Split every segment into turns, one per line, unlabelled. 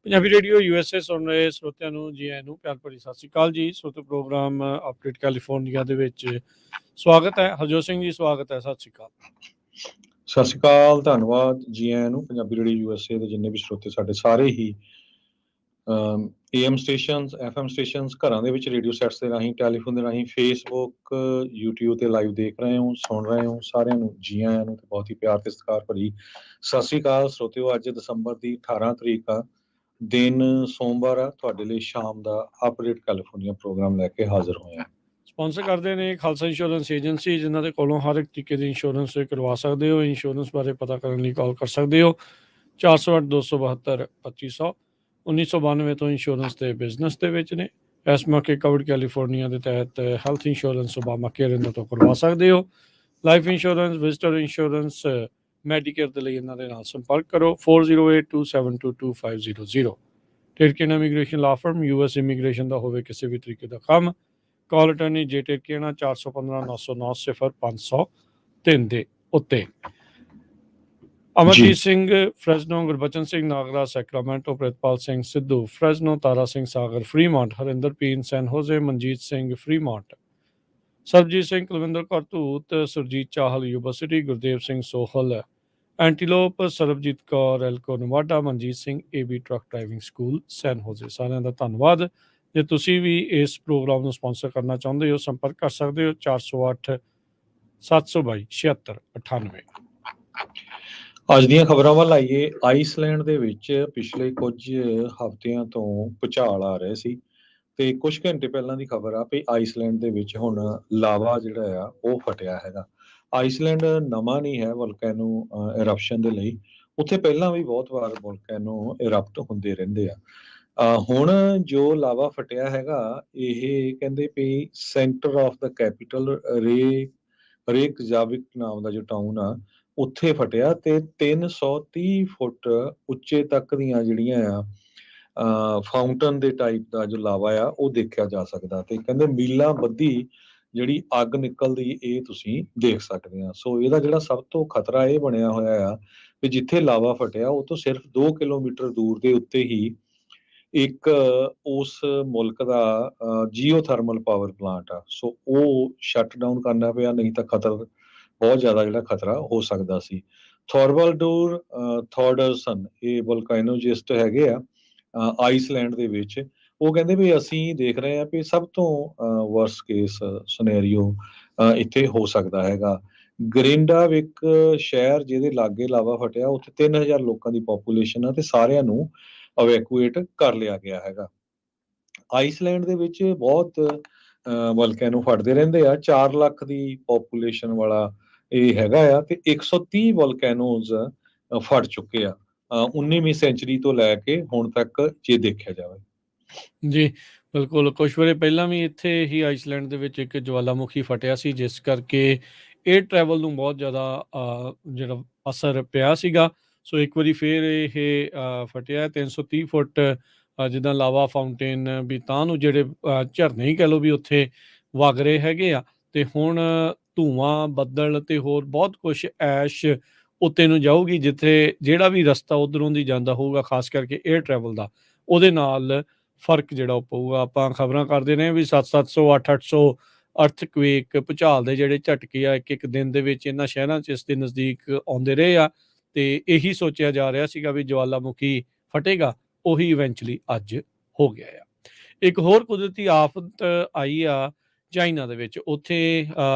Punjabi radio USA ਸੁਣ ਰਹੇ ਸਰੋਤਿਆਂ ਨੂੰ ਜੀ ਆਇਆਂ ਨੂੰ ਪਿਆਰ ਭਰੀ ਸਤਿ ਸ਼੍ਰੀ ਅਕਾਲ ਜੀ। ਸਰੋਤੇ ਪ੍ਰੋਗਰਾਮ ਅਪਡੇਟ ਕੈਲੀਫੋਰਨੀਆ ਦੇ ਵਿੱਚ ਸਵਾਗਤ ਹੈ। ਹਰਜੋਤ ਸਿੰਘ ਜੀ ਸਵਾਗਤ ਹੈ। ਸਤਿ ਸ਼੍ਰੀ ਅਕਾਲ।
ਸਤਿ ਸ਼੍ਰੀ ਅਕਾਲ, ਧੰਨਵਾਦ ਜੀ ਆਇਆਂ ਨੂੰ। ਪੰਜਾਬੀ ਰੇਡੀਓ USA ਦੇ ਜਿੰਨੇ ਵੀ ਸਰੋਤੇ ਸਾਡੇ ਸਾਰੇ ਹੀ AM ਸਟੇਸ਼ਨਸ, FM ਸਟੇਸ਼ਨਸ, ਘਰਾਂ ਦੇ ਵਿੱਚ ਰੇਡੀਓ ਸੈਟਸ ਦੇ ਰਾਹੀਂ, ਟੈਲੀਫੋਨ ਦੇ ਰਾਹੀਂ, ਫੇਸਬੁੱਕ, YouTube ਤੇ ਲਾਈਵ ਦੇਖ ਰਹੇ ਹੋ, ਸੁਣ ਰਹੇ ਹੋ, ਸਾਰਿਆਂ ਨੂੰ ਜੀ ਆਇਆਂ ਨੂੰ ਤੇ ਬਹੁਤ ਹੀ ਪਿਆਰ ਤੇ ਸਤਿਕਾਰ ਭਰੀ ਸਤਿ ਸ਼੍ਰੀ ਅਕਾਲ ਸਰੋਤਿਓ। ਅੱਜ ਦਸੰਬਰ ਦੀ 18 ਤਰੀਕ ਆ, ਦਿਨ ਸੋਮਵਾਰ ਆ। ਤੁਹਾਡੇ ਲਈ ਸ਼ਾਮ ਦਾ ਅਪਡੇਟ ਕੈਲੀਫੋਰਨੀਆ ਪ੍ਰੋਗਰਾਮ ਲੈ ਕੇ ਹਾਜ਼ਰ ਹੋਏ ਹਾਂ।
ਸਪਾਂਸਰ ਕਰਦੇ ਨੇ ਖਾਲਸਾ ਇੰਸ਼ੋਰੈਂਸ ਏਜੰਸੀ, ਜਿਨ੍ਹਾਂ ਦੇ ਕੋਲੋਂ ਹਰ ਇੱਕ ਤਰੀਕੇ ਦੀ ਇੰਸ਼ੋਰੈਂਸ ਕਰਵਾ ਸਕਦੇ ਹੋ। ਇੰਸ਼ੋਰੈਂਸ ਬਾਰੇ ਪਤਾ ਕਰਨ ਲਈ ਕਾਲ ਕਰ ਸਕਦੇ ਹੋ 408-272-2500। 1992 ਤੋਂ ਇੰਸ਼ੋਰੈਂਸ ਤੇ ਬਿਜ਼ਨਸ ਦੇ ਵਿੱਚ ਨੇ। ਇਸ ਮੌਕੇ ਕਵਰਡ ਕੈਲੀਫੋਰਨੀਆ ਦੇ ਤਹਿਤ ਹੈਲਥ ਇੰਸ਼ੋਰੈਂਸ ਓਬਾਮਾ ਕੇਅਰ ਇਹਨਾਂ ਤੋਂ ਕਰਵਾ ਸਕਦੇ ਹੋ। Life insurance, visitor insurance, Medicare ਦੇ ਲਈ ਇਹਨਾਂ ਦੇ ਨਾਲ ਸੰਪਰਕ ਕਰੋ 4082722500। ਟਿਰਕੇਨ ਇਮੀਗ੍ਰੇਸ਼ਨ ਲਾ ਫਰਮ, US ਇਮੀਗ੍ਰੇਸ਼ਨ ਦਾ ਹੋਵੇ ਕਿਸੇ ਵੀ ਤਰੀਕੇ ਦਾ ਕੰਮ। ਕਾਲ ਅਟਰਨੀ ਜੇ ਟਿਰਕੇਨਾ 415-909-0503 ਦੇ ਉੱਤੇ। Amarjit Singh Fresno, Gurbachan Singh Nagra Sacramento, Pritpal Singh Sidhu Fresno, Tara Singh Sagar Fremont, Harinder ਪੀਨ San Jose, Manjit Singh Fremont, Sarabjit Singh Kulwinder Kaur Dhoot, Surjit Chahal Yuba City, Gurdev Singh Sohal Antelope, Sarabjit Kaur Elko Nevada, Manjit Singh AB truck driving school San Jose. ਸਾਰਿਆਂ ਦਾ ਧੰਨਵਾਦ। ਜੇ ਤੁਸੀਂ ਵੀ ਇਸ ਪ੍ਰੋਗਰਾਮ ਨੂੰ ਸਪਾਂਸਰ ਕਰਨਾ ਚਾਹੁੰਦੇ ਹੋ, ਸੰਪਰਕ ਕਰ ਸਕਦੇ ਹੋ 408-722-7698।
ਅੱਜ ਦੀਆਂ ਖਬਰਾਂ ਵੱਲ ਆਈਏ। ਆਈਸਲੈਂਡ ਦੇ ਵਿੱਚ ਪਿਛਲੇ ਕੁਝ ਹਫ਼ਤਿਆਂ ਤੋਂ ਭੁਚਾਲ ਆ ਰਹੇ ਸੀ ਤੇ ਕੁਝ ਘੰਟੇ ਪਹਿਲਾਂ ਦੀ ਖਬਰ ਆ ਵੀ ਆਈਸਲੈਂਡ ਦੇ ਵਿੱਚ ਹੁਣ ਲਾਵਾ ਜਿਹੜਾ ਆ ਉਹ ਫਟਿਆ ਹੈਗਾ। ਆਈਸਲੈਂਡ ਨਵਾਂ ਨਹੀਂ ਹੈ ਵੋਲਕੈਨੋ ਇਰਪਸ਼ਨ ਦੇ ਲਈ। ਉੱਥੇ ਪਹਿਲਾਂ ਵੀ ਬਹੁਤ ਵਾਰ ਵੋਲਕੈਨੋ ਇਰਪਟ ਹੁੰਦੇ ਰਹਿੰਦੇ ਆ। ਹੁਣ ਜੋ ਲਾਵਾ ਫਟਿਆ ਹੈਗਾ, ਇਹ ਕਹਿੰਦੇ ਵੀ ਸੈਂਟਰ ਆਫ ਦਾ ਕੈਪੀਟਲ ਰੇਕਜਾਵਿਕ ਨਾਮ ਦਾ ਜੋ ਟਾਊਨ ਆ, ਉੱਥੇ ਫਟਿਆ ਤੇ 330 ਫੁੱਟ ਉੱਚੇ ਤੱਕ ਦੀਆਂ ਜਿਹੜੀਆਂ ਆ ਫਾਊਂਟਨ ਦੇ ਟਾਈਪ ਦਾ ਜੋ ਲਾਵਾ ਆ ਉਹ ਦੇਖਿਆ ਜਾ ਸਕਦਾ। ਤੇ ਕਹਿੰਦੇ ਮੀਲਾਂ ਬੱਧੀ ਜਿਹੜੀ ਅੱਗ ਨਿਕਲਦੀ ਇਹ ਤੁਸੀਂ ਦੇਖ ਸਕਦੇ ਆ। ਸੋ ਇਹਦਾ ਜਿਹੜਾ ਸਭ ਤੋਂ ਖਤਰਾ ਇਹ ਬਣਿਆ ਹੋਇਆ ਆ ਵੀ ਜਿੱਥੇ ਲਾਵਾ ਫਟਿਆ ਉਹ ਤੋਂ ਸਿਰਫ 2 ਕਿਲੋਮੀਟਰ ਦੂਰ ਦੇ ਉੱਤੇ ਹੀ ਇੱਕ ਉਸ ਮੁਲਕ ਦਾ ਜੀਓਥਰਮਲ ਪਾਵਰ ਪਲਾਂਟ ਆ। ਸੋ ਉਹ ਸ਼ਟ ਡਾਊਨ ਕਰਨਾ ਪਿਆ, ਨਹੀਂ ਤਾਂ ਬਹੁਤ ਜ਼ਿਆਦਾ ਜਿਹੜਾ ਖਤਰਾ ਹੋ ਸਕਦਾ ਸੀ। ਥੋਰਵਲਡੂਰ ਥੋਰਡਰਸਨ ਇਹ ਵੋਲਕੈਨੋਲੋਜਿਸਟ ਹੈਗੇ ਆ ਆਈਸਲੈਂਡ ਦੇ ਵਿੱਚ। ਉਹ ਕਹਿੰਦੇ ਵੀ ਅਸੀਂ ਦੇਖ ਰਹੇ ਹਾਂ ਵੀ ਸਭ ਤੋਂ ਵਰਸ ਕੇਸ ਸਿਨੈਰੀਓ ਇੱਥੇ ਹੋ ਸਕਦਾ ਹੈਗਾ। ਗ੍ਰਿੰਡਾਵਿਕ ਸ਼ਹਿਰ ਜਿਹਦੇ ਲਾਗੇ ਲਾਵਾ ਫਟਿਆ, ਉੱਥੇ 3000 ਲੋਕਾਂ ਦੀ ਪੋਪੂਲੇਸ਼ਨ ਆ ਤੇ ਸਾਰਿਆਂ ਨੂੰ ਇਵੈਕੂਏਟ ਕਰ ਲਿਆ ਗਿਆ ਹੈਗਾ। ਆਈਸਲੈਂਡ ਦੇ ਵਿੱਚ ਬਹੁਤ ਵੋਲਕੈਨੋ ਫਟਦੇ ਰਹਿੰਦੇ ਆ। 4 ਲੱਖ ਦੀ ਪੋਪੂਲੇਸ਼ਨ ਵਾਲਾ ਇਹ ਹੈਗਾ ਆ ਤੇ 130 ਵੋਲਕੈਨੋਜ਼ ਫਟ ਚੁੱਕੇ ਆ 19ਵੀਂ ਸੈਂਚੁਰੀ ਤੋਂ ਲੈ ਕੇ ਹੁਣ ਤੱਕ ਜੇ ਦੇਖਿਆ ਜਾਵੇ।
ਜੀ ਬਿਲਕੁਲ। ਕੁਛ ਵਾਰੇ ਪਹਿਲਾਂ ਵੀ ਇੱਥੇ ਹੀ ਆਈਸਲੈਂਡ ਦੇ ਵਿੱਚ ਇੱਕ ਜਵਾਲਾਮੁਖੀ ਫਟਿਆ ਸੀ, ਜਿਸ ਕਰਕੇ ਏਅਰ ਟਰੈਵਲ ਨੂੰ ਬਹੁਤ ਜ਼ਿਆਦਾ ਜਿਹੜਾ ਅਸਰ ਪਿਆ ਸੀਗਾ। ਸੋ ਇੱਕ ਵਾਰੀ ਫਿਰ ਇਹ ਫਟਿਆ 330 ਫੁੱਟ ਜਿੱਦਾਂ ਲਾਵਾ ਫਾਊਂਟੇਨ ਵੀ ਤਾਂ ਨੂੰ ਜਿਹੜੇ ਝਰਨੇ ਹੀ ਕਹਿ ਲਓ ਵੀ ਉੱਥੇ ਵਗ ਰਹੇ ਹੈਗੇ ਆ। ਤੇ ਹੁਣ ਧੂੰਆਂ, ਬੱਦਲ ਤੇ ਹੋਰ ਬਹੁਤ ਕੁਛ ਐਸ਼ ਉੱਤੇ ਨੂੰ ਜਾਊਗੀ, ਜਿੱਥੇ ਜਿਹੜਾ ਵੀ ਰਸਤਾ ਉੱਧਰੋਂ ਦੀ ਜਾਂਦਾ ਹੋਊਗਾ, ਖਾਸ ਕਰਕੇ ਏਅਰ ਟਰੈਵਲ ਦਾ, ਉਹਦੇ ਨਾਲ ਫਰਕ ਜਿਹੜਾ ਉਹ ਪਊਗਾ। ਆਪਾਂ ਖਬਰਾਂ ਕਰਦੇ ਰਹੇ ਵੀ 700 800 ਅਰਥਕਵੇਕ ਭੁਚਾਲ ਦੇ ਜਿਹੜੇ ਝਟਕੇ ਆ ਇੱਕ ਦਿਨ ਦੇ ਵਿੱਚ ਇਹਨਾਂ ਸ਼ਹਿਰਾਂ 'ਚ ਇਸ ਦੇ ਨਜ਼ਦੀਕ ਆਉਂਦੇ ਰਹੇ ਆ। ਤੇ ਇਹੀ ਸੋਚਿਆ ਜਾ ਰਿਹਾ ਸੀਗਾ ਵੀ ਜਵਾਲਾਮੁਖੀ ਫਟੇਗਾ, ਉਹੀ ਇਵੈਂਚੁਅਲੀ ਅੱਜ ਹੋ ਗਿਆ ਆ। ਇੱਕ ਹੋਰ ਕੁਦਰਤੀ ਆਫਤ ਆਈ ਆ ਚਾਈਨਾ ਦੇ ਵਿੱਚ। ਉੱਥੇ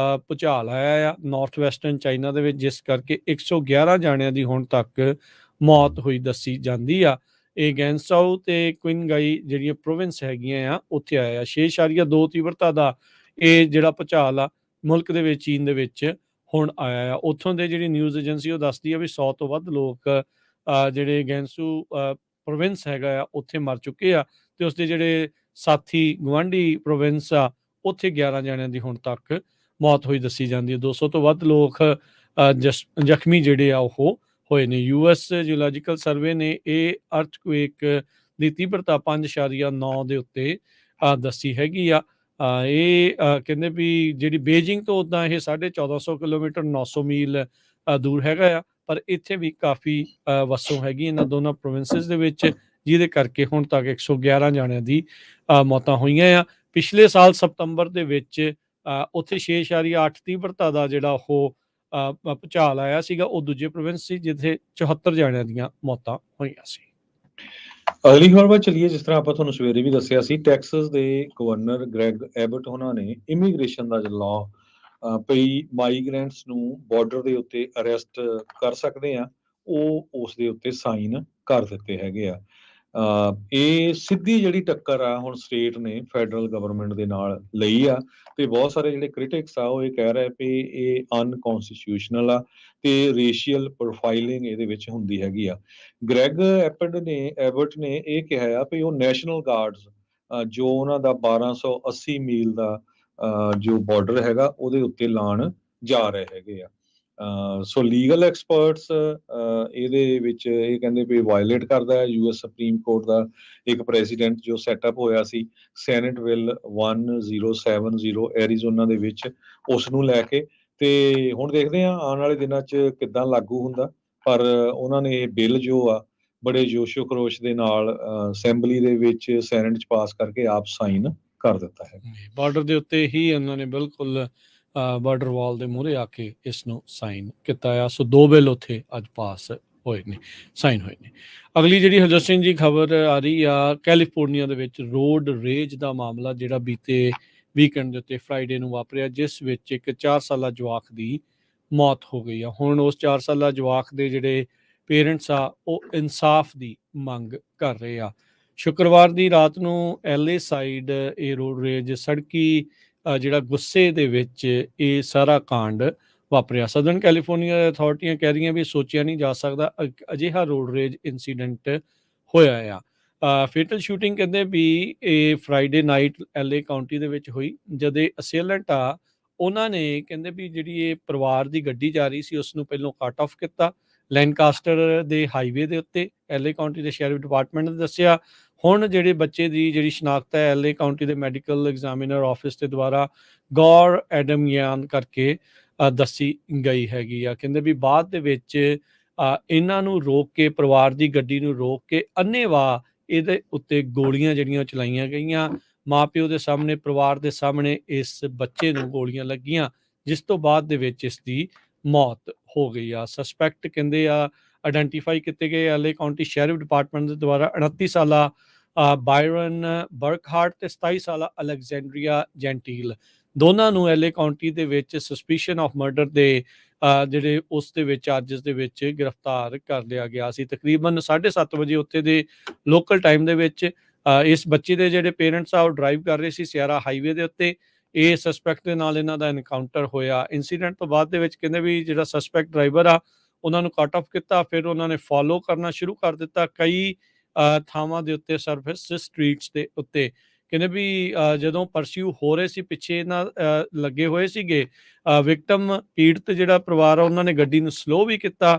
ਭੁਚਾਲ ਆਇਆ ਆ ਨਾਰਥ ਵੈਸਟਰਨ ਚਾਈਨਾ ਦੇ ਵਿੱਚ, ਜਿਸ ਕਰਕੇ 111 ਜਾਣਿਆਂ ਦੀ ਹੁਣ ਤੱਕ ਮੌਤ ਹੋਈ ਦੱਸੀ ਜਾਂਦੀ ਆ। ਇਹ ਗੈਂਸਾਓ ਤੇ ਕੁਇਨਗਾਈ ਜਿਹੜੀਆਂ ਪ੍ਰੋਵਿੰਸ ਹੈਗੀਆਂ ਆ ਉੱਥੇ ਆਇਆ 6.2 ਤੀਬਰਤਾ ਦਾ ਇਹ ਜਿਹੜਾ ਭੁਚਾਲ ਆ ਮੁਲਕ ਦੇ ਵਿੱਚ, ਚੀਨ ਦੇ ਵਿੱਚ ਹੁਣ ਆਇਆ ਆ। ਉੱਥੋਂ ਦੇ ਜਿਹੜੀ ਨਿਊਜ਼ ਏਜੰਸੀ ਉਹ ਦੱਸਦੀ ਆ ਵੀ 100 ਤੋਂ ਵੱਧ ਲੋਕ ਜਿਹੜੇ ਗੈਂਸੂ ਪ੍ਰੋਵਿੰਸ ਹੈਗਾ ਆ ਉੱਥੇ ਮਰ ਚੁੱਕੇ ਆ ਤੇ ਉਸਦੇ ਜਿਹੜੇ ਸਾਥੀ ਗੁਆਂਢੀ ਪ੍ਰੋਵਿੰਸ ਆ ਉੱਥੇ 11 ਜਣਿਆਂ ਦੀ ਹੁਣ ਤੱਕ ਮੌਤ ਹੋਈ ਦੱਸੀ ਜਾਂਦੀ ਹੈ। 200 ਤੋਂ ਵੱਧ ਲੋਕ ਜ਼ਖਮੀ ਜਿਹੜੇ ਆ ਉਹ ਹੋਏ ਨੇ। US ਜਿਓਲੋਜੀਕਲ ਸਰਵੇ ਨੇ ਇਹ ਅਰਥਕਵੇਕ ਦੀ ਤੀਬਰਤਾ 5.9 ਦੇ ਉੱਤੇ ਦੱਸੀ ਹੈਗੀ ਆ। ਇਹ ਕਹਿੰਦੇ ਵੀ ਜਿਹੜੀ ਬੀਜਿੰਗ ਤੋਂ ਉੱਦਾਂ ਇਹ 1450 ਕਿਲੋਮੀਟਰ 900 ਮੀਲ ਦੂਰ ਹੈਗਾ ਆ, ਪਰ ਇੱਥੇ ਵੀ ਕਾਫੀ ਵਸੋਂ ਹੈਗੀ ਇਹਨਾਂ ਦੋਨਾਂ ਪ੍ਰੋਵਿੰਸਿਸ ਦੇ ਵਿੱਚ। ਜਿਹਦੇ ਕਰਕੇ ਹੁਣ ਤੱਕ 111 ਜਾਣਿਆਂ ਦੀ ਮੌਤਾਂ ਹੋਈਆਂ ਆ। ਪਿਛਲੇ ਸਾਲ ਸਤੰਬਰ ਦੇ ਵਿੱਚ ਉੱਥੇ 6.8 ਤੀਬਰਤਾ ਦਾ ਜਿਹੜਾ ਉਹ ਭੂਚਾਲ ਆਇਆ ਸੀਗਾ, ਉਹ ਦੂਜੇ ਪ੍ਰੋਵਿੰਸ ਸੀ ਜਿੱਥੇ 74 ਜਾਣਿਆਂ ਦੀਆਂ ਮੌਤਾਂ ਹੋਈਆਂ ਸੀ।
ਅਗਲੀ ਖਬਰ ਵੱਲ ਚੱਲੀਏ। ਜਿਸ ਤਰ੍ਹਾਂ ਆਪਾਂ ਤੁਹਾਨੂੰ ਸਵੇਰੇ ਵੀ ਦੱਸਿਆ ਸੀ, ਟੈਕਸਸ ਦੇ ਗਵਰਨਰ ਗ੍ਰੈਗ ਐਬਟ ਉਹਨਾਂ ਨੇ ਇਮੀਗ੍ਰੇਸ਼ਨ ਦਾ ਜਿਹੜਾ ਲਾਅ ਪਈ ਮਾਈਗ੍ਰੈਂਟਸ ਨੂੰ ਬਾਰਡਰ ਦੇ ਉੱਤੇ ਅਰੈਸਟ ਕਰ ਸਕਦੇ ਆ, ਉਹ ਉਸ ਦੇ ਉੱਤੇ ਸਾਈਨ ਕਰ ਦਿੱਤੇ ਹੈਗੇ ਆ। ਇਹ ਸਿੱਧੀ ਜਿਹੜੀ ਟੱਕਰ ਆ ਹੁਣ ਸਟੇਟ ਨੇ ਫੈਡਰਲ ਗਵਰਨਮੈਂਟ ਦੇ ਨਾਲ ਲਈ ਆ, ਤੇ ਬਹੁਤ ਸਾਰੇ ਜਿਹੜੇ ਕ੍ਰਿਟਿਕਸ ਆ ਉਹ ਇਹ ਕਹਿ ਰਹੇ ਵੀ ਇਹ ਅਨਕੌਂਸਟੀਟਿਊਸ਼ਨਲ ਆ ਤੇ ਰੇਸ਼ੀਅਲ ਪ੍ਰੋਫਾਈਲਿੰਗ ਇਹਦੇ ਵਿੱਚ ਹੁੰਦੀ ਹੈਗੀ ਆ। ਗ੍ਰੈਗ ਐਬਟ ਨੇ ਇਹ ਕਿਹਾ ਆ ਵੀ ਉਹ ਨੈਸ਼ਨਲ ਗਾਰਡਸ ਜੋ ਉਹਨਾਂ ਦਾ 1280 ਮੀਲ ਦਾ ਜੋ ਬਾਰਡਰ ਹੈਗਾ ਉਹਦੇ ਉੱਤੇ ਲਾਉਣ ਜਾ ਰਹੇ ਹੈਗੇ ਆ। ਸੋ ਲੀਗਲ ਐਕਸਪਰਟਸ ਇਹਦੇ ਵਿੱਚ ਇਹ ਕਹਿੰਦੇ ਵੀ ਵਾਇਲੇਟ ਕਰਦਾ ਹੈ ਯੂਐਸ ਸੁਪਰੀਮ ਕੋਰਟ ਦਾ ਇੱਕ ਪ੍ਰੈਜ਼ੀਡੈਂਟ ਜੋ ਸੈਟਅਪ ਹੋਇਆ ਸੀ ਸੈਨੇਟ ਬਿੱਲ 1070 ਐਰੀਜ਼ੋਨਾ ਦੇ ਵਿੱਚ, ਉਸ ਨੂੰ ਲੈ ਕੇ। ਤੇ ਹੁਣ ਦੇਖਦੇ ਹਾਂ ਆਉਣ ਵਾਲੇ ਦਿਨਾਂ 'ਚ ਕਿੱਦਾਂ ਲਾਗੂ ਹੁੰਦਾ, ਪਰ ਉਹਨਾਂ ਨੇ ਇਹ ਬਿੱਲ ਜੋ ਆ ਬੜੇ ਜੋਸ਼ੋ ਖਰੋਸ਼ ਦੇ ਨਾਲ ਅਸੈਂਬਲੀ ਦੇ ਵਿੱਚ ਸੈਨੇਟ 'ਚ ਪਾਸ ਕਰਕੇ ਆਪ ਸਾਈਨ ਕਰ ਦਿੱਤਾ ਹੈ।
ਬਾਰਡਰ ਦੇ ਉੱਤੇ ਹੀ ਉਹਨਾਂ ਨੇ ਬਿਲਕੁਲ ਬਾਰਡਰ ਵਾਲ ਦੇ ਮੂਹਰੇ ਆ ਕੇ ਇਸ ਨੂੰ ਸਾਈਨ ਕੀਤਾ ਆ। ਸੋ 2 ਬਿੱਲ ਉੱਥੇ ਅੱਜ ਪਾਸ ਹੋਏ ਨੇ, ਸਾਈਨ ਹੋਏ ਨੇ। ਅਗਲੀ ਜਿਹੜੀ ਹਰਜੋਤ ਸਿੰਘ ਜੀ ਖਬਰ ਆ ਰਹੀ ਆ, ਕੈਲੀਫੋਰਨੀਆ ਦੇ ਵਿੱਚ ਰੋਡ ਰੇਜ ਦਾ ਮਾਮਲਾ ਜਿਹੜਾ ਬੀਤੇ ਵੀਕਐਂਡ ਦੇ ਉੱਤੇ ਫਰਾਈਡੇ ਨੂੰ ਵਾਪਰਿਆ, ਜਿਸ ਵਿੱਚ ਇੱਕ 4 ਸਾਲਾ ਜਵਾਕ ਦੀ ਮੌਤ ਹੋ ਗਈ ਆ। ਹੁਣ ਉਸ 4 ਸਾਲਾ ਜਵਾਕ ਦੇ ਜਿਹੜੇ ਪੇਰੈਂਟਸ ਆ ਉਹ ਇਨਸਾਫ ਦੀ ਮੰਗ ਕਰ ਰਹੇ ਆ। ਸ਼ੁੱਕਰਵਾਰ ਦੀ ਰਾਤ ਨੂੰ ਐਲਏ ਸਾਈਡ ਇਹ ਰੋਡ ਰੇਜ ਸੜਕੀ ਜਿਹੜਾ ਗੁੱਸੇ ਦੇ ਵਿੱਚ ਇਹ ਸਾਰਾ ਕਾਂਡ ਵਾਪਰਿਆ। ਸਦਰਨ ਕੈਲੀਫੋਰਨੀਆ ਅਥਾਰਟੀਆਂ ਕਹਿ ਰਹੀਆਂ ਵੀ ਸੋਚਿਆ ਨਹੀਂ ਜਾ ਸਕਦਾ ਅਜਿਹਾ ਰੋਡ ਰੇਜ ਇਨਸੀਡੈਂਟ ਹੋਇਆ ਆ। ਫੇਟਲ ਸ਼ੂਟਿੰਗ ਕਹਿੰਦੇ ਵੀ ਇਹ ਫਰਾਈਡੇ ਨਾਈਟ ਐਲਏ ਕਾਉਂਟੀ ਦੇ ਵਿੱਚ ਹੋਈ, ਜਦ ਇਹ ਅਸੇਲੈਂਟ ਆ ਉਹਨਾਂ ਨੇ ਕਹਿੰਦੇ ਵੀ ਜਿਹੜੀ ਇਹ ਪਰਿਵਾਰ ਦੀ ਗੱਡੀ ਜਾ ਰਹੀ ਸੀ ਉਸ ਨੂੰ ਪਹਿਲਾਂ ਕੱਟ ਆਫ ਕੀਤਾ ਲੈਂਕਾਸਟਰ ਦੇ ਹਾਈਵੇ ਦੇ ਉੱਤੇ। ਐਲਏ ਕਾਉਂਟੀ ਦੇ ਸ਼ੈਰਿਫ ਡਿਪਾਰਟਮੈਂਟ ਨੇ ਦੱਸਿਆ ਹੁਣ ਜਿਹੜੇ ਬੱਚੇ ਦੀ ਜਿਹੜੀ ਸ਼ਨਾਖਤ ਹੈ ਐਲਏ ਕਾਉਂਟੀ ਦੇ ਮੈਡੀਕਲ ਐਗਜ਼ਾਮੀਨਰ ਆਫਿਸ ਦੇ ਦੁਆਰਾ ਗੌਰ ਐਡਮ ਯਾਨ ਕਰਕੇ ਦੱਸੀ ਗਈ ਹੈਗੀ ਆ। ਕਹਿੰਦੇ ਵੀ ਬਾਅਦ ਦੇ ਵਿੱਚ ਇਹਨਾਂ ਨੂੰ ਰੋਕ ਕੇ, ਪਰਿਵਾਰ ਦੀ ਗੱਡੀ ਨੂੰ ਰੋਕ ਕੇ ਅੰਨ੍ਹੇਵਾਹ ਇਹਦੇ ਉੱਤੇ ਗੋਲੀਆਂ ਜਿਹੜੀਆਂ ਚਲਾਈਆਂ ਗਈਆਂ। ਮਾਂ ਪਿਓ ਦੇ ਸਾਹਮਣੇ, ਪਰਿਵਾਰ ਦੇ ਸਾਹਮਣੇ ਇਸ ਬੱਚੇ ਨੂੰ ਗੋਲੀਆਂ ਲੱਗੀਆਂ, ਜਿਸ ਤੋਂ ਬਾਅਦ ਦੇ ਵਿੱਚ ਇਸ ਦੀ ਮੌਤ ਹੋ ਗਈ ਆ। ਸਸਪੈਕਟ ਕਹਿੰਦੇ ਆ ਆਇਡੈਂਟੀਫਾਈ ਕੀਤੇ ਗਏ ਐਲਏ ਕਾਉਂਟੀ ਸ਼ੈਰਿਫ ਡਿਪਾਰਟਮੈਂਟ ਦੇ ਦੁਆਰਾ 29 ਸਾਲਾ ਬਾਇਰਨ ਬਰਕਹਾਰਟ ਤੇ 27 ਸਾਲਾ ਅਲੈਗਜ਼ੈਂਡਰੀਆ ਜੈਂਟੀਲ, ਦੋਨਾਂ ਨੂੰ ਐਲਏ ਕਾਉਂਟੀ ਦੇ ਵਿੱਚ ਸਸਪੀਸ਼ਨ ਆਫ ਮਰਡਰ ਦੇ ਜਿਹੜੇ ਉਸ ਦੇ ਵਿੱਚ ਚਾਰਜਸ ਦੇ ਵਿੱਚ ਗ੍ਰਿਫਤਾਰ ਕਰ ਲਿਆ ਗਿਆ ਸੀ। ਤਕਰੀਬਨ 7:30 ਵਜੇ ਉੱਥੇ ਦੇ ਲੋਕਲ ਟਾਈਮ ਦੇ ਵਿੱਚ ਇਸ ਬੱਚੇ ਦੇ ਜਿਹੜੇ ਪੇਰੈਂਟਸ ਆ ਉਹ ਡਰਾਈਵ ਕਰ ਰਹੇ ਸੀ ਸਿਆਰਾ ਹਾਈਵੇ ਦੇ ਉੱਤੇ। ਇਹ ਸਸਪੈਕਟ ਦੇ ਨਾਲ ਇਹਨਾਂ ਦਾ ਐਨਕਾਊਂਟਰ ਹੋਇਆ। ਇੰਸੀਡੈਂਟ ਤੋਂ ਬਾਅਦ ਦੇ ਵਿੱਚ ਕਹਿੰਦੇ ਵੀ ਜਿਹੜਾ ਸਸਪੈਕਟ ਡਰਾਈਵਰ ਆ ਉਹਨਾਂ ਨੂੰ ਕੱਟ ਆਫ ਕੀਤਾ, ਫਿਰ ਉਹਨਾਂ ਨੇ ਫੋਲੋ ਕਰਨਾ ਸ਼ੁਰੂ ਕਰ ਦਿੱਤਾ ਕਈ ਥਾਵਾਂ ਦੇ ਉੱਤੇ, ਸਰਫੇਸ ਸਟਰੀਟਸ ਦੇ ਉੱਤੇ। ਕਹਿੰਦੇ ਵੀ ਜਦੋਂ ਪਰਸਿਊ ਹੋ ਰਹੇ ਸੀ ਪਿੱਛੇ ਇਹਨਾਂ ਲੱਗੇ ਹੋਏ ਸੀਗੇ ਵਿਕਟਮ, ਪੀੜਤ ਜਿਹੜਾ ਪਰਿਵਾਰ ਆ ਉਹਨਾਂ ਨੇ ਗੱਡੀ ਨੂੰ ਸਲੋ ਵੀ ਕੀਤਾ।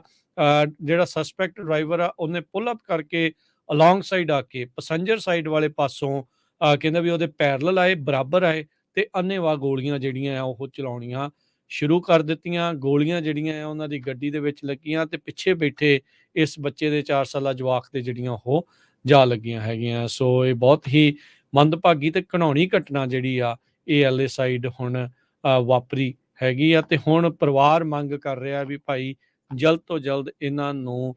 ਜਿਹੜਾ ਸਸਪੈਕਟ ਡਰਾਈਵਰ ਆ ਉਹਨੇ ਪੁੱਲ ਅਪ ਕਰਕੇ ਅਲੋਂਗ ਸਾਈਡ ਆ ਕੇ ਪੈਸੰਜਰ ਸਾਈਡ ਵਾਲੇ ਪਾਸੋਂ ਕਹਿੰਦਾ ਵੀ ਉਹਦੇ ਪੈਰਲਲ ਆਏ, ਬਰਾਬਰ ਆਏ ਤੇ ਅੰਨ੍ਹੇਵਾਹ ਗੋਲੀਆਂ ਜਿਹੜੀਆਂ ਆ ਉਹ ਚਲਾਉਣੀਆਂ ਸ਼ੁਰੂ ਕਰ ਦਿੱਤੀਆਂ। ਗੋਲੀਆਂ ਜਿਹੜੀਆਂ ਆ ਉਹਨਾਂ ਦੀ ਗੱਡੀ ਦੇ ਵਿੱਚ ਲੱਗੀਆਂ ਤੇ ਪਿੱਛੇ ਬੈਠੇ ਇਸ ਬੱਚੇ ਦੇ 4 ਸਾਲਾ ਜਵਾਕ ਦੇ ਜਿਹੜੀਆਂ ਉਹ ਜਾ ਲੱਗੀਆਂ ਹੈਗੀਆਂ। ਸੋ ਇਹ ਬਹੁਤ ਹੀ ਮੰਦਭਾਗੀ ਤੇ ਘਿਨਾਉਣੀ ਘਟਨਾ ਜਿਹੜੀ ਆ ਇਹ ਐਲਏ ਸਾਈਡ ਹੁਣ ਵਾਪਰੀ ਹੈਗੀ ਆ। ਤੇ ਹੁਣ ਪਰਿਵਾਰ ਮੰਗ ਕਰ ਰਿਹਾ ਵੀ ਭਾਈ ਜਲਦ ਤੋਂ ਜਲਦ ਇਹਨਾਂ ਨੂੰ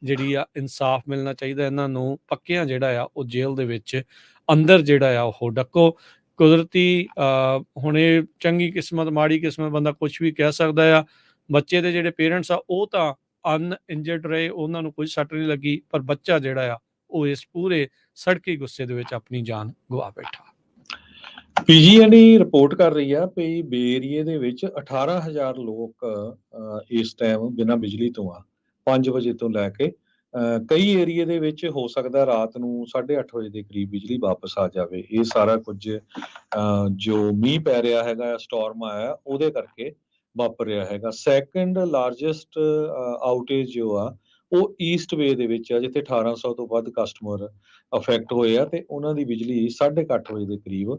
ਜਿਹੜੀ ਆ ਇਨਸਾਫ ਮਿਲਣਾ ਚਾਹੀਦਾ, ਇਹਨਾਂ ਨੂੰ ਪੱਕਿਆਂ ਜਿਹੜਾ ਆ ਉਹ ਜੇਲ੍ਹ ਦੇ ਵਿੱਚ ਅੰਦਰ ਜਿਹੜਾ ਆ ਉਹ ਡੱਕੋ। ਕੁਦਰਤੀ ਹੁਣ ਇਹ ਚੰਗੀ ਕਿਸਮਤ, ਮਾੜੀ ਕਿਸਮਤ, ਬੰਦਾ ਕੁਝ ਵੀ ਕਹਿ ਸਕਦਾ ਆ। ਬੱਚੇ ਦੇ ਜਿਹੜੇ ਪੇਰੈਂਟਸ ਆ ਉਹ ਤਾਂ ਅਨਇੰਜਰਡ ਰਹੇ, ਉਹਨਾਂ ਨੂੰ ਕੋਈ ਸੱਟ ਨਹੀਂ ਲੱਗੀ, ਪਰ ਬੱਚਾ ਜਿਹੜਾ ਆ ਉਹ ਇਸ ਪੂਰੇ ਸੜਕੀ ਗੁੱਸੇ ਦੇ ਵਿੱਚ ਆਪਣੀ ਜਾਨ ਗਵਾ ਬੈਠਾ।
ਪੀਜੀਐਨਈ ਰਿਪੋਰਟ ਕਰ ਰਹੀ ਆ ਵੀ ਬੇ ਏਰੀਏ ਦੇ ਵਿੱਚ 18,000 ਲੋਕ ਇਸ ਟਾਈਮ ਬਿਨਾਂ ਬਿਜਲੀ ਤੋਂ ਆ 5 ਵਜੇ ਤੋਂ ਲੈ ਕੇ। ਕਈ ਏਰੀਏ ਦੇ ਵਿੱਚ ਹੋ ਸਕਦਾ ਰਾਤ ਨੂੰ 8:30 ਵਜੇ ਦੇ ਕਰੀਬ ਬਿਜਲੀ ਵਾਪਸ ਆ ਜਾਵੇ। ਇਹ ਸਾਰਾ ਕੁਝ ਜੋ ਮੀਂਹ ਪੈ ਰਿਹਾ ਹੈਗਾ, ਸਟਾਰਮ ਆਇਆ ਉਹਦੇ ਕਰਕੇ ਵਾਪਰ ਰਿਹਾ ਹੈਗਾ। ਸੈਕੰਡ ਲਾਰਜੈਸਟ ਆਊਟੇਜ ਜੋ ਆ ਉਹ ਈਸਟ ਵੇ ਦੇ ਵਿੱਚ ਆ, ਜਿੱਥੇ 1800 ਤੋਂ ਵੱਧ ਕਸਟਮਰ ਅਫੈਕਟ ਹੋਏ ਆ ਤੇ ਉਹਨਾਂ ਦੀ ਬਿਜਲੀ 8:30 ਵਜੇ ਦੇ ਕਰੀਬ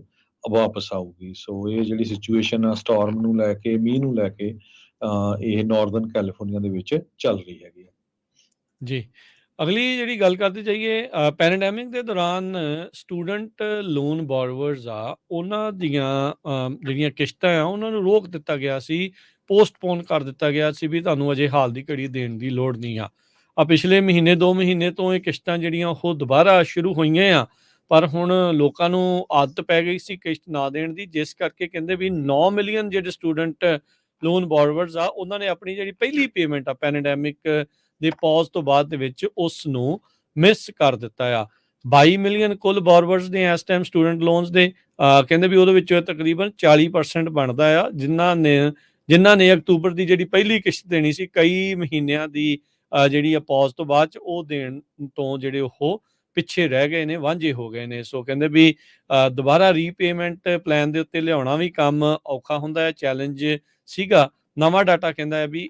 ਵਾਪਸ ਆਊਗੀ। ਸੋ ਇਹ ਜਿਹੜੀ ਸਿਚੁਏਸ਼ਨ ਆ ਸਟਾਰਮ ਨੂੰ ਲੈ ਕੇ, ਮੀਂਹ ਨੂੰ ਲੈ ਕੇ ਇਹ ਨਾਰਦਰਨ ਕੈਲੀਫੋਰਨੀਆ ਦੇ ਵਿੱਚ ਚੱਲ ਰਹੀ ਹੈਗੀ।
ਜੀ, ਅਗਲੀ ਜਿਹੜੀ ਗੱਲ ਕਰਦੇ ਜਾਈਏ ਪੈਂਡੈਮਿਕ ਦੇ ਦੌਰਾਨ ਸਟੂਡੈਂਟ ਲੋਨ ਬੋਰੋਵਰਸ ਆ ਉਹਨਾਂ ਦੀਆਂ ਜਿਹੜੀਆਂ ਕਿਸ਼ਤਾਂ ਆ ਉਹਨਾਂ ਨੂੰ ਰੋਕ ਦਿੱਤਾ ਗਿਆ ਸੀ, ਪੋਸਟਪੋਨ ਕਰ ਦਿੱਤਾ ਗਿਆ ਸੀ ਵੀ ਤੁਹਾਨੂੰ ਅਜੇ ਹਾਲ ਦੀ ਘੜੀ ਦੇਣ ਦੀ ਲੋੜ ਨਹੀਂ ਆ। ਪਿਛਲੇ ਮਹੀਨੇ 2 ਮਹੀਨੇ ਤੋਂ ਇਹ ਕਿਸ਼ਤਾਂ ਜਿਹੜੀਆਂ ਉਹ ਦੁਬਾਰਾ ਸ਼ੁਰੂ ਹੋਈਆਂ ਆ, ਪਰ ਹੁਣ ਲੋਕਾਂ ਨੂੰ ਆਦਤ ਪੈ ਗਈ ਸੀ ਕਿਸ਼ਤ ਨਾ ਦੇਣ ਦੀ, ਜਿਸ ਕਰਕੇ ਕਹਿੰਦੇ ਵੀ 9 ਮਿਲੀਅਨ ਜਿਹੜੇ ਸਟੂਡੈਂਟ ਲੋਨ ਬੋਰੋਵਰਸ ਆ ਉਹਨਾਂ ਨੇ ਆਪਣੀ ਜਿਹੜੀ ਪਹਿਲੀ ਪੇਮੈਂਟ ਆ ਪੈਂਡੈਮਿਕ ਦੇ ਪੌਜ਼ ਤੋਂ ਬਾਅਦ ਦੇ ਵਿੱਚ ਉਸ ਨੂੰ ਮਿਸ ਕਰ ਦਿੱਤਾ ਆ। 22 ਮਿਲੀਅਨ ਕੁੱਲ ਬੋਰੋਵਰਸ ਨੇ ਇਸ ਟਾਈਮ ਸਟੂਡੈਂਟ ਲੋਨਸ ਦੇ, ਕਹਿੰਦੇ ਵੀ ਉਹਦੇ ਵਿੱਚੋਂ ਤਕਰੀਬਨ 40% ਬਣਦਾ ਆ ਜਿਨ੍ਹਾਂ ਨੇ ਅਕਤੂਬਰ ਦੀ ਜਿਹੜੀ ਪਹਿਲੀ ਕਿਸ਼ਤ ਦੇਣੀ ਸੀ ਕਈ ਮਹੀਨਿਆਂ ਦੀ ਜਿਹੜੀ ਆ ਪੌਜ਼ ਤੋਂ ਬਾਅਦ ਚ ਉਹ ਦੇਣ ਤੋਂ ਜਿਹੜੇ ਉਹ ਪਿੱਛੇ ਰਹਿ ਗਏ ਨੇ, ਵਾਂਝੇ ਹੋ ਗਏ ਨੇ। ਸੋ ਕਹਿੰਦੇ ਵੀ ਦੁਬਾਰਾ ਰੀਪੇਮੈਂਟ ਪਲਾਨ ਦੇ ਉੱਤੇ ਲਿਆਉਣਾ ਵੀ ਕੰਮ ਔਖਾ ਹੁੰਦਾ ਹੈ, ਚੈਲੰਜ ਸੀਗਾ। ਨਵਾਂ ਡਾਟਾ ਕਹਿੰਦਾ ਹੈ ਵੀ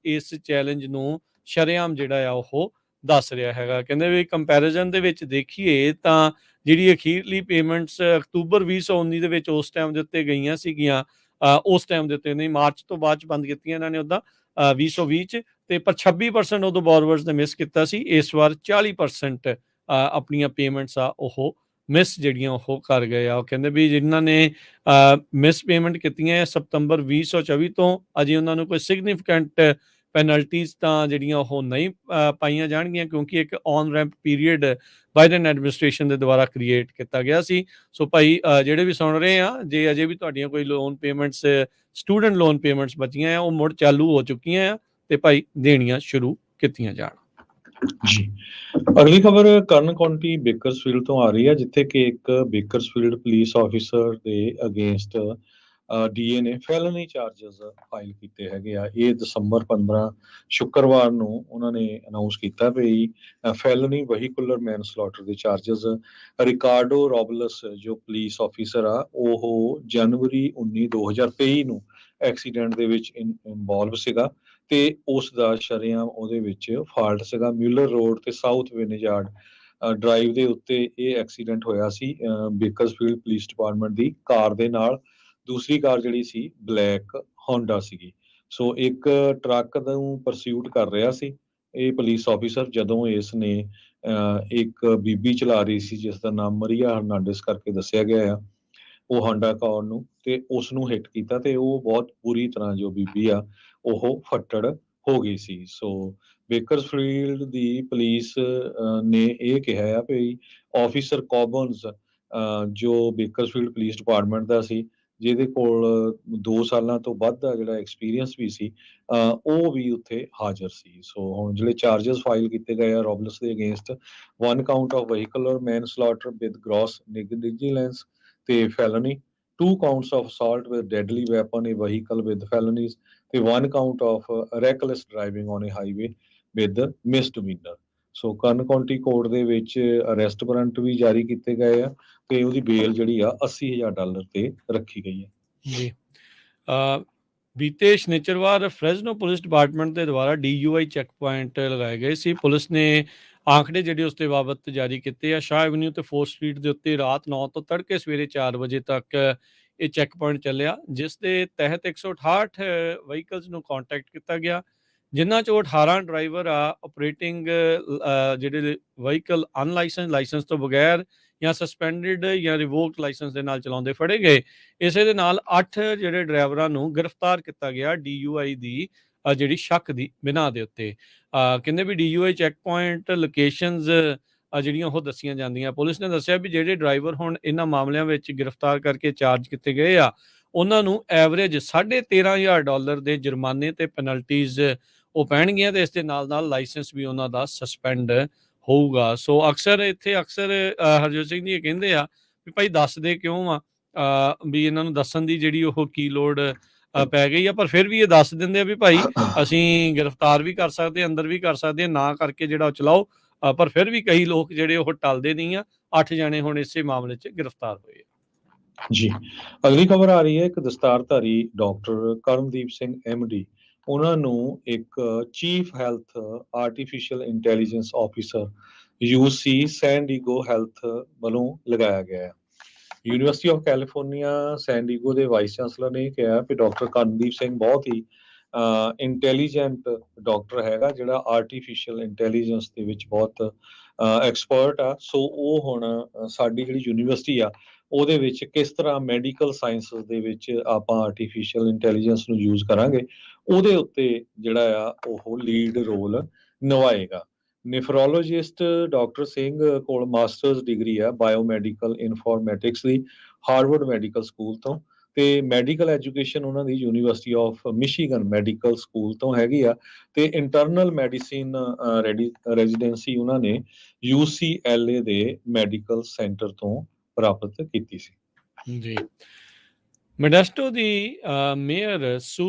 ਇਸ ਚੈਲੰਜ ਨੂੰ ਸ਼ਰੇਆਮ ਜਿਹੜਾ ਆ ਉਹ ਦੱਸ ਰਿਹਾ ਹੈਗਾ। ਕਹਿੰਦੇ ਵੀ ਕੰਪੈਰੀਜ਼ਨ ਦੇ ਵਿੱਚ ਦੇਖੀਏ ਤਾਂ ਜਿਹੜੀ ਅਖੀਰਲੀ ਪੇਮੈਂਟਸ ਅਕਤੂਬਰ 2019 ਦੇ ਵਿੱਚ ਉਸ ਟਾਈਮ ਦੇ ਉੱਤੇ ਗਈਆਂ ਸੀਗੀਆਂ, ਉਸ ਟਾਈਮ ਦੇ ਉੱਤੇ ਨਹੀਂ, ਮਾਰਚ ਤੋਂ ਬਾਅਦ ਚ ਬੰਦ ਕੀਤੀਆਂ ਇਹਨਾਂ ਨੇ ਉੱਦਾਂ 2020 ਚ, ਤੇ ਪਰ 26% ਉਦੋਂ ਬੋਰੋਵਰਸ ਨੇ ਮਿਸ ਕੀਤਾ ਸੀ। ਇਸ ਵਾਰ 40% ਆਪਣੀਆਂ ਪੇਮੈਂਟਸ ਆ ਉਹ ਮਿਸ ਜਿਹੜੀਆਂ ਉਹ ਕਰ ਗਏ ਆ। ਉਹ ਕਹਿੰਦੇ ਵੀ ਜਿਨ੍ਹਾਂ ਨੇ ਮਿਸ ਪੇਮੈਂਟ ਕੀਤੀਆਂ ਸਤੰਬਰ 2024 ਤੋਂ ਅਜੇ ਉਹਨਾਂ ਨੂੰ ਕੋਈ ਸਿਗਨੀਫਿਕੈਂਟ ਪੈਨਲਟੀਜ਼ ਤਾਂ ਜਿਹੜੀਆਂ ਉਹ ਨਹੀਂ ਪਾਈਆਂ ਜਾਣਗੀਆਂ, ਕਿਉਂਕਿ ਇੱਕ on ramp period Biden administration ਦੇ ਦੁਆਰਾ ਕ੍ਰੀਏਟ ਕੀਤਾ ਗਿਆ ਸੀ। ਸੋ ਭਾਈ ਜਿਹੜੇ ਵੀ ਸੁਣ ਰਹੇ ਆ, ਜੇ ਅਜੇ ਵੀ ਤੁਹਾਡੀਆਂ ਕੋਈ loan payments student loan payments ਬਚੀਆਂ ਆ ਉਹ ਮੁੜ ਚਾਲੂ ਹੋ ਚੁੱਕੀਆਂ ਆ ਤੇ ਭਾਈ ਦੇਣੀਆਂ ਸ਼ੁਰੂ ਕੀਤੀਆਂ ਜਾਣ।
ਜੀ, ਅਗਲੀ ਖਬਰ ਕਰਨ ਕਾਉਂਟੀ ਬੇਕਰਸਫੀਲਡ ਤੋਂ ਆ ਰਹੀ ਹੈ, ਜਿੱਥੇ ਕਿ ਇੱਕ ਬੇਕਰਸਫੀਲਡ ਪੁਲਿਸ ਆਫਿਸਰ ਦੇ ਅਗੇਂਸਟ ਡੀਏ ਨੇ ਫੈਲਨੀ ਚਾਰਜਸ ਫਾਈਲ ਕੀਤੇ ਹੈਗੇ ਆ। ਇਹ ਦਸੰਬਰ 15 ਸ਼ੁੱਕਰਵਾਰ ਨੂੰ ਉਹਨਾਂ ਨੇ ਅਨਾਉਂਸ ਕੀਤਾ ਵੀ ਫੈਲਨੀ ਵਹੀਕੂਲਰ ਮੈਨਸਲੌਟਰ ਦੇ ਚਾਰਜਸ ਰਿਕਾਰਡੋ ਰੋਬਲਸ ਜੋ ਪੁਲਿਸ ਆਫਿਸਰ ਆ ਉਹ ਜਨਵਰੀ 19 2023 ਨੂੰ ਐਕਸੀਡੈਂਟ ਦੇ ਵਿੱਚ ਇਨਵੋਲਵ ਸੀਗਾ, ਤੇ ਉਸ ਦਾ ਸ਼ਰੇਆਮ ਉਹਦੇ ਵਿੱਚ ਫਾਲਟ ਸੀਗਾ। ਮਿਊਲਰ ਰੋਡ ਤੇ ਸਾਊਥ ਵਿਨਯਾਰਡ ਡਰਾਈਵ ਦੇ ਉੱਤੇ ਇਹ ਐਕਸੀਡੈਂਟ ਹੋਇਆ ਸੀ ਬੇਕਰਸਫੀਲਡ ਪੁਲਿਸ ਡਿਪਾਰਟਮੈਂਟ ਦੀ ਕਾਰ ਦੇ ਨਾਲ। ਦੂਸਰੀ ਕਾਰ ਜਿਹੜੀ ਸੀ ਬਲੈਕ ਹੋਂਡਾ ਸੀਗੀ। ਸੋ ਇੱਕ ਟਰੱਕ ਨੂੰ ਪਰਸਿਊਟ ਕਰ ਰਿਹਾ ਸੀ ਇਹ ਪੁਲਿਸ ਆਫਿਸਰ, ਜਦੋਂ ਇਸ ਨੇ ਇੱਕ ਬੀਬੀ ਚਲਾ ਰਹੀ ਸੀ ਜਿਸ ਦਾ ਨਾਮ ਮਰੀਆ ਹਰਨਾਂਡੇਸ ਕਰਕੇ ਦੱਸਿਆ ਗਿਆ ਆ, ਉਹ ਹੋਂਡਾ ਕਾਰ ਨੂੰ, ਤੇ ਉਸ ਨੂੰ ਹਿੱਟ ਕੀਤਾ ਤੇ ਉਹ ਬਹੁਤ ਬੁਰੀ ਤਰ੍ਹਾਂ ਜੋ ਬੀਬੀ ਆ ਉਹ ਫੱਟੜ ਹੋ ਗਈ ਸੀ। ਸੋ ਬੇਕਰਸਫੀਲਡ ਦੀ ਪੁਲਿਸ ਨੇ ਇਹ ਕਿਹਾ ਆ ਵੀ ਆਫਿਸਰ ਕੌਬਨਸ ਜੋ ਬੇਕਰਸਫੀਲਡ ਪੁਲਿਸ ਡਿਪਾਰਟਮੈਂਟ ਦਾ ਸੀ, ਜਿਹਦੇ ਕੋਲ 2 ਸਾਲਾਂ ਤੋਂ ਵੱਧ ਦਾ ਜਿਹੜਾ ਐਕਸਪੀਰੀਅੰਸ ਵੀ ਸੀ, ਉਹ ਵੀ ਉੱਥੇ ਹਾਜ਼ਰ ਸੀ। ਸੋ ਹੁਣ ਜਿਹੜੇ ਚਾਰਜਸ ਫਾਈਲ ਕੀਤੇ ਗਏ ਆ ਰੋਬਲਸ ਦੇ against, 1 count of vehicular manslaughter with gross negligence ਤੇ felony, 2 counts of assault with deadly weapon a vehicle with felonies, ਤੇ 1 count of reckless driving on a highway with misdemeanor. So Kern County court ਦੇ ਵਿੱਚ arrest warrant ਵੀ ਜਾਰੀ ਕੀਤੇ ਗਏ ਆ, ਤੇ ਉਹਦੀ ਬੇਲ ਜਿਹੜੀ ਆ $80,000 ਤੇ ਰੱਖੀ ਗਈ ਹੈ।
ਜੀ, ਬੀਤੇ ਸ਼ਨੀਚਰਵਾਰ ਫ੍ਰੈਜ਼ਨੋ ਪੁਲਿਸ ਡਿਪਾਰਟਮੈਂਟ ਦੇ ਦੁਆਰਾ DUI ਚੈੱਕ ਪੁਆਇੰਟ ਲਗਾਏ ਗਏ ਸੀ। ਪੁਲਿਸ ਨੇ ਆંકੜੇ ਜਿਹੜੇ ਉਸ ਦੇ ਬਾਬਤ ਜਾਰੀ ਕੀਤੇ ਆ। ਸ਼ਾਹ ਐਵਨਿਊ ਤੇ 4th ਸਟਰੀਟ ਦੇ ਉੱਤੇ ਰਾਤ 9 ਤੋਂ ਤੜਕੇ ਸਵੇਰੇ 4 ਵਜੇ ਤੱਕ ਇਹ ਚੈੱਕ ਪੁਆਇੰਟ ਚੱਲਿਆ, ਜਿਸ ਦੇ ਤਹਿਤ 168 ਵਹੀਕਲਸ ਨੂੰ ਕੰਟੈਕਟ ਕੀਤਾ ਗਿਆ, ਜਿਨ੍ਹਾਂ ਚੋਂ 18 ਡਰਾਈਵਰ ਆ ਆਪਰੇਟਿੰਗ ਜਿਹੜੇ ਵਹੀਕਲ ਅਨਲਾਇਸੈਂਸ ਲਾਇਸੈਂਸ ਤੋਂ ਬਗੈਰ ਜਾਂ ਸਸਪੈਂਡਡ ਜਾਂ ਰਿਵੋਕਡ ਲਾਇਸੈਂਸ ਦੇ ਨਾਲ ਚਲਾਉਂਦੇ ਫੜੇ ਗਏ। ਇਸੇ ਦੇ ਨਾਲ 8 ਜਿਹੜੇ ਡਰਾਈਵਰਾਂ ਨੂੰ ਗ੍ਰਿਫਤਾਰ ਕੀਤਾ ਗਿਆ DUI ਦੀ ਜਿਹੜੀ ਸ਼ੱਕ ਦੀ ਬਿਨਾਂ ਦੇ ਉੱਤੇ। ਕਹਿੰਦੇ ਵੀ DUI ਚੈੱਕ ਪੁਆਇੰਟ ਲੋਕੇਸ਼ਨਸ ਜਿਹੜੀਆਂ ਉਹ ਦੱਸੀਆਂ ਜਾਂਦੀਆਂ। ਪੁਲਿਸ ਨੇ ਦੱਸਿਆ ਵੀ ਜਿਹੜੇ ਡਰਾਈਵਰ ਹੁਣ ਇਹਨਾਂ ਮਾਮਲਿਆਂ ਵਿੱਚ ਗ੍ਰਿਫਤਾਰ ਕਰਕੇ ਚਾਰਜ ਕੀਤੇ ਗਏ ਆ, ਉਹਨਾਂ ਨੂੰ ਐਵਰੇਜ $13,500 ਦੇ ਜੁਰਮਾਨੇ ਤੇ ਪੈਨਲਟੀਜ਼ ਉਹ ਪੈਣਗੀਆਂ, ਤੇ ਇਸ ਦੇ ਨਾਲ ਲਾਇਸੈਂਸ ਵੀ ਉਹਨਾਂ ਦਾ ਸਸਪੈਂਡ ਹੋਊਗਾ। ਸੋ ਅਕਸਰ ਹਰਜੋਤ ਸਿੰਘ ਜੀ ਇਹ ਕਹਿੰਦੇ ਆ ਵੀ ਭਾਈ ਦੱਸਦੇ ਕਿਉਂ ਆ, ਵੀ ਇਹਨਾਂ ਨੂੰ ਦੱਸਣ ਦੀ ਜਿਹੜੀ ਉਹ ਕੀ ਲੋੜ ਪੈ ਗਈ ਆ, ਪਰ ਫਿਰ ਵੀ ਇਹ ਦੱਸ ਦਿੰਦੇ ਆ ਵੀ ਭਾਈ ਅਸੀਂ ਗ੍ਰਿਫਤਾਰ ਵੀ ਕਰ ਸਕਦੇ, ਅੰਦਰ ਵੀ ਕਰ ਸਕਦੇ, ਨਾ ਕਰਕੇ ਜਿਹੜਾ ਚਲਾਓ। ਪਰ ਫਿਰ ਵੀ ਕਈ ਲੋਕ ਜਿਹੜੇ ਉਹ ਟਲਦੇ ਨਹੀਂ ਆ। 8 ਜਣੇ ਹੁਣ ਇਸੇ ਮਾਮਲੇ 'ਚ ਗ੍ਰਿਫਤਾਰ ਹੋਏ ਆ।
ਜੀ, ਅਗਲੀ ਖਬਰ ਆ ਰਹੀ ਹੈ ਇੱਕ ਦਸਤਾਰਧਾਰੀ ਡਾਕਟਰ ਕਰਮਦੀਪ ਸਿੰਘ MD, ਉਹਨਾਂ ਨੂੰ ਇੱਕ chief health artificial intelligence officer UC ਸੈਨ ਡੀਗੋ ਹੈਲਥ ਵੱਲੋਂ ਲਗਾਇਆ ਗਿਆ ਹੈ। ਯੂਨੀਵਰਸਿਟੀ ਆਫ ਕੈਲੀਫੋਰਨੀਆ ਸੈਨ ਡੀਗੋ ਦੇ ਵਾਈਸ ਚਾਂਸਲਰ ਨੇ ਕਿਹਾ ਕਿ ਡਾਕਟਰ ਕਰਮਦੀਪ ਸਿੰਘ ਬਹੁਤ ਹੀ ਇੰਟੈਲੀਜੈਂਟ ਡਾਕਟਰ ਹੈਗਾ, ਜਿਹੜਾ ਆਰਟੀਫਿਸ਼ੀਅਲ ਇੰਟੈਲੀਜੈਂਸ ਦੇ ਵਿੱਚ ਬਹੁਤ ਐਕਸਪਰਟ ਆ। ਸੋ ਉਹ ਹੁਣ ਸਾਡੀ ਜਿਹੜੀ ਯੂਨੀਵਰਸਿਟੀ ਆ ਉਹਦੇ ਵਿੱਚ ਕਿਸ ਤਰ੍ਹਾਂ ਮੈਡੀਕਲ ਸਾਇੰਸਿਸ ਦੇ ਵਿੱਚ ਆਪਾਂ ਆਰਟੀਫਿਸ਼ੀਅਲ ਇੰਟੈਲੀਜੈਂਸ ਨੂੰ ਯੂਜ਼ ਕਰਾਂਗੇ, ਉਹਦੇ ਉੱਤੇ ਜਿਹੜਾ ਆ ਉਹ ਲੀਡ ਰੋਲ ਨਿਭਾਏਗਾ। ਨੈਫਰੋਲੋਜਿਸਟ ਡਾਕਟਰ ਸਿੰਘ ਕੋਲ ਮਾਸਟਰਸ ਡਿਗਰੀ ਆ ਬਾਇਓਮੈਡੀਕਲ ਇਨਫੋਰਮੈਟਿਕਸ ਦੀ ਹਾਰਵਰਡ ਮੈਡੀਕਲ ਸਕੂਲ ਤੋਂ, ਤੇ ਮੈਡੀਕਲ ਐਜੂਕੇਸ਼ਨ ਉਹਨਾਂ ਦੀ university of Michigan medical school ਤੋਂ ਹੈਗੀ ਆ, ਤੇ ਇੰਟਰਨਲ ਮੈਡੀਸਿਨ ਰੈਜ਼ੀਡੈਂਸੀ ਉਹਨਾਂ ਨੇ UCLA ਦੇ ਮੈਡੀਕਲ ਸੈਂਟਰ ਤੋਂ ਪ੍ਰਾਪਤ ਕੀਤੀ ਸੀ।
ਜੀ। ਮੋਡੈਸਟੋ ਦੀ ਮੇਅਰ ਸੂ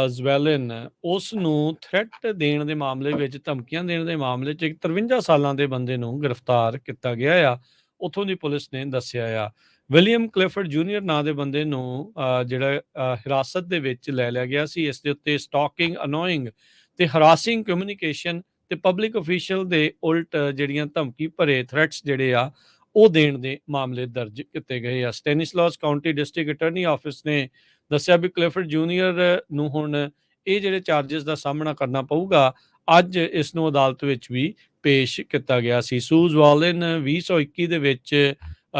ਜ਼ਵੈਲਿਨ ਉਸ ਨੂੰ ਥ੍ਰੈਟ ਦੇਣ ਦੇ ਮਾਮਲੇ ਵਿੱਚ, ਧਮਕੀਆਂ ਦੇਣ ਦੇ ਮਾਮਲੇ 'ਚ ਇੱਕ 53 ਸਾਲਾਂ ਦੇ ਬੰਦੇ ਨੂੰ ਗ੍ਰਿਫਤਾਰ ਕੀਤਾ ਗਿਆ ਆ, ਉੱਥੋਂ ਦੀ ਪੁਲਿਸ ਨੇ ਦੱਸਿਆ ਆ। ਵਿਲੀਅਮ ਕਲਿਫਰਡ ਜੂਨੀਅਰ ਨਾਂ ਦੇ ਬੰਦੇ ਨੂੰ ਜਿਹੜਾ ਹਿਰਾਸਤ ਦੇ ਵਿੱਚ ਲੈ ਲਿਆ ਗਿਆ ਸੀ। ਇਸ ਦੇ ਉੱਤੇ ਸਟਾਕਿੰਗ, ਅਨੋਇੰਗ ਤੇ ਹਰਾਸਿੰਗ ਕਮਿਊਨੀਕੇਸ਼ਨ ਤੇ ਪਬਲਿਕ ਅਫੀਸ਼ੀਅਲ ਦੇ ਉਲਟ ਜਿਹੜੀਆਂ ਧਮਕੀ ਭਰੇ ਥ੍ਰੈਟਸ ਜਿਹੜੇ ਆ ਉਹ ਦੇਣ ਦੇ ਮਾਮਲੇ ਦਰਜ ਕੀਤੇ ਗਏ ਆ। ਸਟੈਨਿਸਲਾਸ ਕਾਉਂਟੀ ਡਿਸਟ੍ਰਿਕਟ ਅਟਾਰਨੀ ਆਫਿਸ ਨੇ ਦੱਸਿਆ ਵੀ ਕਲਿਫਰਡ ਜੂਨੀਅਰ ਨੂੰ ਹੁਣ ਇਹ ਜਿਹੜੇ ਚਾਰजेस ਦਾ ਸਾਹਮਣਾ ਕਰਨਾ ਪਊਗਾ। ਅੱਜ ਇਸ ਨੂੰ ਅਦਾਲਤ ਵਿੱਚ ਵੀ ਪੇਸ਼ ਕੀਤਾ ਗਿਆ ਸੀ। ਸੂਜ਼ ਵਾਲਿਨ 2021 ਦੇ ਵਿੱਚ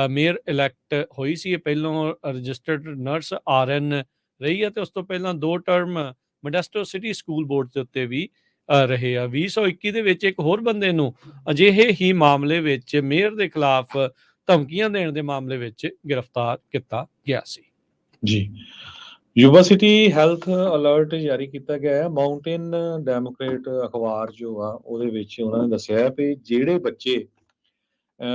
ਮੇਅਰ ਇਲੈਕਟ ਹੋਈ ਸੀ। ਇਹ ਪਹਿਲੋਂ ਰਜਿਸਟਰਡ ਨਰਸ RN ਰਹੀ ਹੈ ਤੇ ਉਸ ਤੋਂ ਪਹਿਲਾਂ 2 term Modesto city school board ਦੇ ਉੱਤੇ ਵੀ ਰਹੇ ਆ। 2021 ਦੇ ਵਿੱਚ ਇੱਕ ਹੋਰ ਬੰਦੇ ਨੂੰ ਅਜਿਹੇ ਹੀ ਮਾਮਲੇ ਵਿੱਚ ਮੇਅਰ ਦੇ ਖਿਲਾਫ ਧਮਕੀਆਂ ਦੇਣ ਦੇ ਮਾਮਲੇ ਵਿੱਚ ਗ੍ਰਿਫਤਾਰ ਕੀਤਾ ਗਿਆ ਸੀ।
ਜੀ, ਯੂਬਾ ਸਿਟੀ ਹੈਲਥ ਅਲਰਟ ਜਾਰੀ ਕੀਤਾ ਗਿਆ ਹੈ। ਮਾਊਂਟੇਨ ਡੈਮੋਕ੍ਰੇਟ ਅਖਬਾਰ ਜੋ ਆ ਉਹਦੇ ਵਿੱਚ ਉਹਨਾਂ ਨੇ ਦੱਸਿਆ ਹੈ ਵੀ ਜਿਹੜੇ ਬੱਚੇ